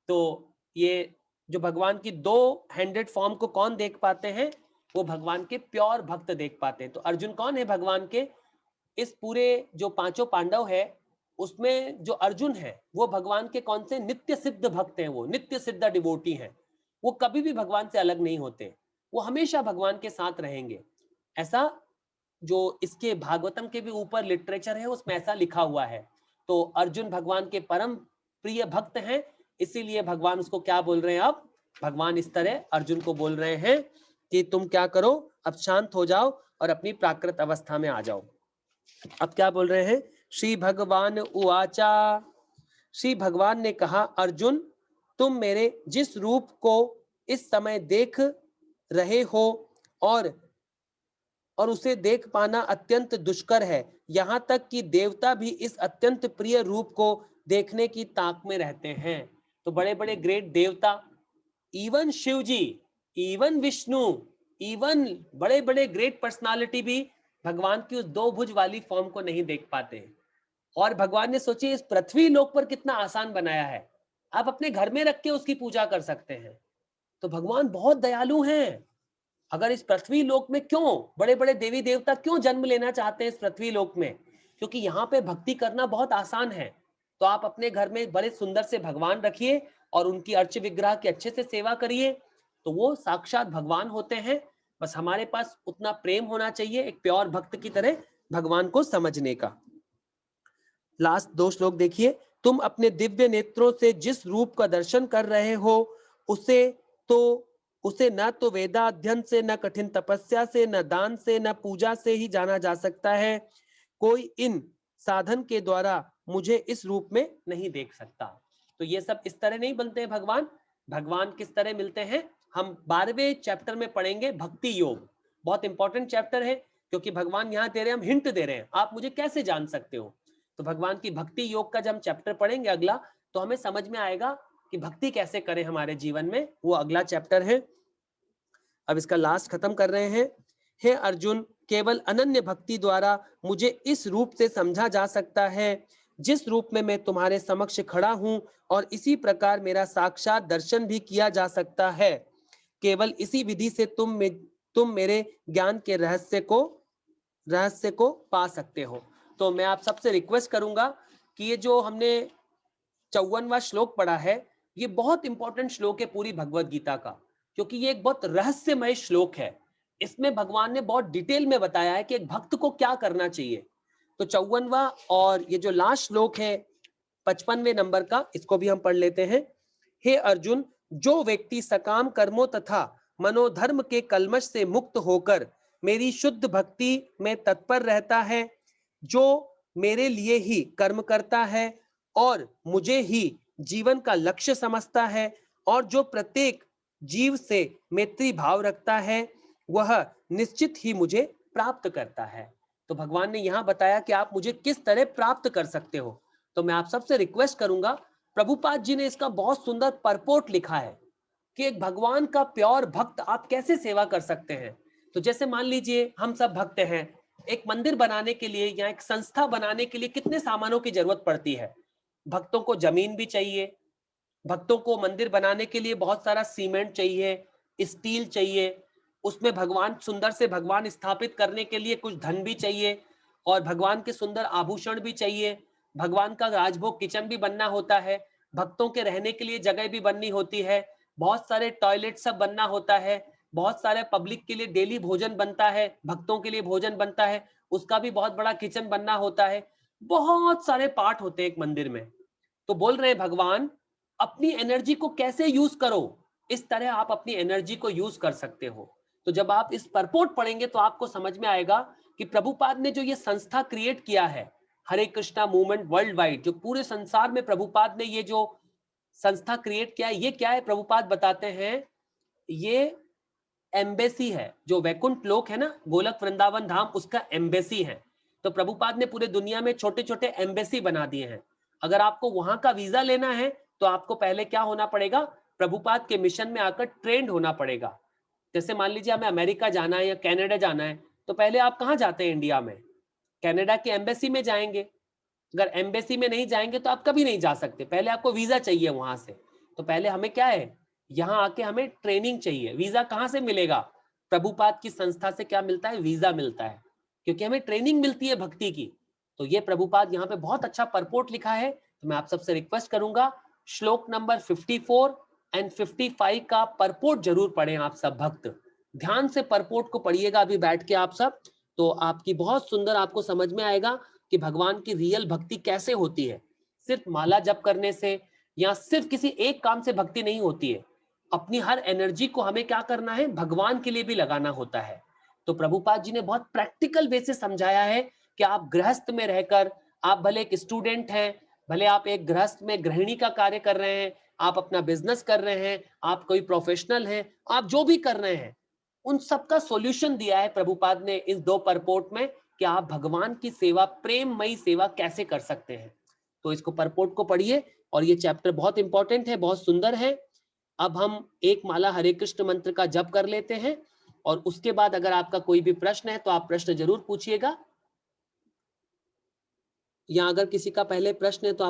तो ये जो भगवान की 2 हैंडेड फॉर्म को कौन देख पाते हैं? वो भगवान के प्योर भक्त देख पाते हैं। तो अर्जुन कौन है भगवान के? इस पूरे जो 5 पांडव है, उसमें जो अर्जुन है वो भगवान के कौन से? नित्य सिद्ध भक्त हैं, वो नित्य सिद्ध डिवोटी हैं। वो कभी भी भगवान से अलग नहीं होते, वो हमेशा भगवान के साथ रहेंगे। ऐसा जो इसके भागवतम के भी ऊपर लिटरेचर है उसमें ऐसा लिखा हुआ है। तो अर्जुन भगवान के परम प्रिय भक्त हैं, इसीलिए भगवान उसको क्या बोल रहे हैं? अब भगवान इस तरह अर्जुन को बोल रहे हैं कि तुम क्या करो, अब शांत हो जाओ और अपनी प्राकृत अवस्था में आ जाओ। अब क्या बोल रहे हैं? श्री भगवान उवाचा, श्री भगवान ने कहा, अर्जुन, तुम मेरे जिस रूप को इस समय देख रहे हो और उसे देख पाना अत्यंत दुष्कर है। यहाँ तक कि देवता भी इस अत्यंत प्रिय रूप को देखने की ताक में रहते हैं। तो बड़े बड़े ग्रेट देवता, इवन शिव जी, इवन विष्णु, इवन बड़े बड़े ग्रेट पर्सनालिटी भी भगवान की उस दो भुज वाली फॉर्म को नहीं देख पाते हैं। और भगवान ने सोचिए इस पृथ्वी लोक पर कितना आसान बनाया है, आप अपने घर में रख के उसकी पूजा कर सकते हैं। तो भगवान बहुत दयालु हैं। अगर इस पृथ्वी लोक में क्यों बड़े बड़े देवी देवता क्यों जन्म लेना चाहते हैं इस पृथ्वी लोक में, क्योंकि यहाँ पे भक्ति करना बहुत आसान है। तो आप अपने घर में बड़े सुंदर से भगवान रखिए और उनकी अर्च विग्रह की अच्छे से सेवा करिए, तो वो साक्षात भगवान होते हैं। बस हमारे पास उतना प्रेम होना चाहिए एक प्योर भक्त की तरह भगवान को समझने का। लास्ट दो श्लोक देखिए। तुम अपने दिव्य नेत्रों से जिस रूप का दर्शन कर रहे हो उसे न तो वेदाध्ययन से, न कठिन तपस्या से, न दान से, न पूजा से ही जाना जा सकता है। कोई इन साधन के द्वारा मुझे इस रूप में नहीं देख सकता। तो ये सब इस तरह नहीं बनते हैं भगवान। भगवान किस तरह मिलते हैं हम 12वें चैप्टर में पढ़ेंगे। भक्ति योग बहुत इंपॉर्टेंट चैप्टर है, क्योंकि भगवान यहाँ दे रहे हैं, हम हिंट दे रहे हैं आप मुझे कैसे जान सकते हो। तो भगवान की भक्ति योग का जब हम चैप्टर पढ़ेंगे अगला, तो हमें समझ में आएगा कि भक्ति कैसे करें हमारे जीवन में, वो अगला चैप्टर है। अब इसका लास्ट खत्म कर रहे हैं। हे अर्जुन, केवल अनन्य भक्ति द्वारा मुझे इस रूप से समझा जा सकता है जिस रूप में मैं तुम्हारे समक्ष खड़ा हूं, और इसी प्रकार मेरा साक्षात दर्शन भी किया जा सकता है। केवल इसी विधि से तुम मेरे ज्ञान के रहस्य को पा सकते हो। तो मैं आप सबसे रिक्वेस्ट करूंगा कि ये जो हमने 54वां श्लोक पढ़ा है, ये बहुत इंपॉर्टेंट श्लोक है पूरी भगवत गीता का, क्योंकि ये एक बहुत रहस्यमय श्लोक है। इसमें भगवान ने बहुत डिटेल में बताया है कि एक भक्त को क्या करना चाहिए। तो 54वां और ये जो लास्ट श्लोक है 55वें नंबर का, इसको भी हम पढ़ लेते हैं। हे अर्जुन, जो व्यक्ति सकाम कर्मों तथा मनोधर्म के कलमश से मुक्त होकर मेरी शुद्ध भक्ति में तत्पर रहता है, जो मेरे लिए ही कर्म करता है और मुझे ही जीवन का लक्ष्य समझता है, और जो प्रत्येक जीव से मैत्री भाव रखता है, वह निश्चित ही मुझे प्राप्त करता है। तो भगवान ने यहां बताया कि आप मुझे किस तरह प्राप्त कर सकते हो। तो मैं आप सबसे रिक्वेस्ट करूंगा, प्रभुपाद जी ने इसका बहुत सुंदर परपोर्ट लिखा है कि एक भगवान का प्योर भक्त आप कैसे सेवा कर सकते हैं। तो जैसे मान लीजिए हम सब भक्त हैं, एक मंदिर बनाने के लिए या एक संस्था बनाने के लिए कितने सामानों की जरूरत पड़ती है। भक्तों को जमीन भी चाहिए, भक्तों को मंदिर बनाने के लिए बहुत सारा सीमेंट चाहिए, स्टील चाहिए, उसमें भगवान सुंदर से भगवान स्थापित करने के लिए कुछ धन भी चाहिए, और भगवान के सुंदर आभूषण भी चाहिए, भगवान का राजभोग किचन भी बनना होता है, भक्तों के रहने के लिए जगह भी बननी होती है, बहुत सारे टॉयलेट सब बनना होता है, बहुत सारे पब्लिक के लिए डेली भोजन बनता है, भक्तों के लिए भोजन बनता है, उसका भी बहुत बड़ा किचन बनना होता है। बहुत सारे पार्ट होते हैं एक मंदिर में। तो बोल रहे हैं भगवान, अपनी एनर्जी को कैसे यूज करो, इस तरह आप अपनी एनर्जी को यूज कर सकते हो। तो जब आप इस परपोर्ट पढ़ेंगे तो आपको समझ में आएगा कि प्रभुपाद ने जो ये संस्था क्रिएट किया है, हरे कृष्णा मूवमेंट वर्ल्ड वाइड, जो पूरे संसार में प्रभुपाद ने ये जो संस्था क्रिएट किया है, ये क्या है प्रभुपाद बताते हैं। ये एम्बेसी है, जो वैकुंठ लोक है ना, गोलक वृंदावन धाम, उसका एम्बेसी है। तो प्रभुपाद ने पूरे दुनिया में छोटे छोटे एम्बेसी बना दिए हैं। अगर आपको वहां का वीजा लेना है तो आपको पहले क्या होना पड़ेगा, प्रभुपाद के मिशन में आकर ट्रेंड होना पड़ेगा। जैसे मान लीजिए हमें अमेरिका जाना है या कनाडा जाना है, तो पहले आप कहाँ जाते हैं इंडिया में, कनाडा की एम्बेसी में जाएंगे। अगर एम्बेसी में नहीं जाएंगे तो आप कभी नहीं जा सकते, पहले आपको वीजा चाहिए वहां से। तो पहले हमें क्या है, यहाँ आके हमें ट्रेनिंग चाहिए। वीजा कहाँ से मिलेगा, प्रभुपाद की संस्था से क्या मिलता है, वीजा मिलता है, क्योंकि हमें ट्रेनिंग मिलती है भक्ति की। तो ये प्रभुपाद यहाँ पे बहुत अच्छा परपोर्ट लिखा है। तो मैं आप सबसे रिक्वेस्ट करूंगा, श्लोक नंबर 54 एंड 55 का परपोर्ट जरूर पढ़ें आप सब भक्त। ध्यान से परपोर्ट को पढ़िएगा अभी बैठ के आप सब, तो आपकी बहुत सुंदर आपको समझ में आएगा कि भगवान की रियल भक्ति कैसे होती है। सिर्फ माला जप करने से या सिर्फ किसी एक काम से भक्ति नहीं होती है। अपनी हर एनर्जी को हमें क्या करना है, भगवान के लिए भी लगाना होता है। तो प्रभुपाद जी ने बहुत प्रैक्टिकल वे से समझाया है कि आप गृहस्थ में रहकर, आप भले एक स्टूडेंट हैं, भले आप एक गृहस्थ में गृहिणी का कार्य कर रहे हैं, आप अपना बिजनेस कर रहे हैं, आप कोई प्रोफेशनल हैं, आप जो भी कर रहे हैं, उन सबका सॉल्यूशन दिया है प्रभुपाद ने इस दो परपोर्ट में कि आप भगवान की सेवा, प्रेममयी सेवा कैसे कर सकते हैं। तो इसको परपोर्ट को पढ़िए, और ये चैप्टर बहुत इंपॉर्टेंट है, बहुत सुंदर है। अब हम एक माला हरे कृष्ण मंत्र का जप कर लेते हैं और उसके बाद अगर आपका कोई भी प्रश्न है तो आप प्रश्न जरूर पूछिएगा, या अगर किसी का पहले प्रश्न है तो आप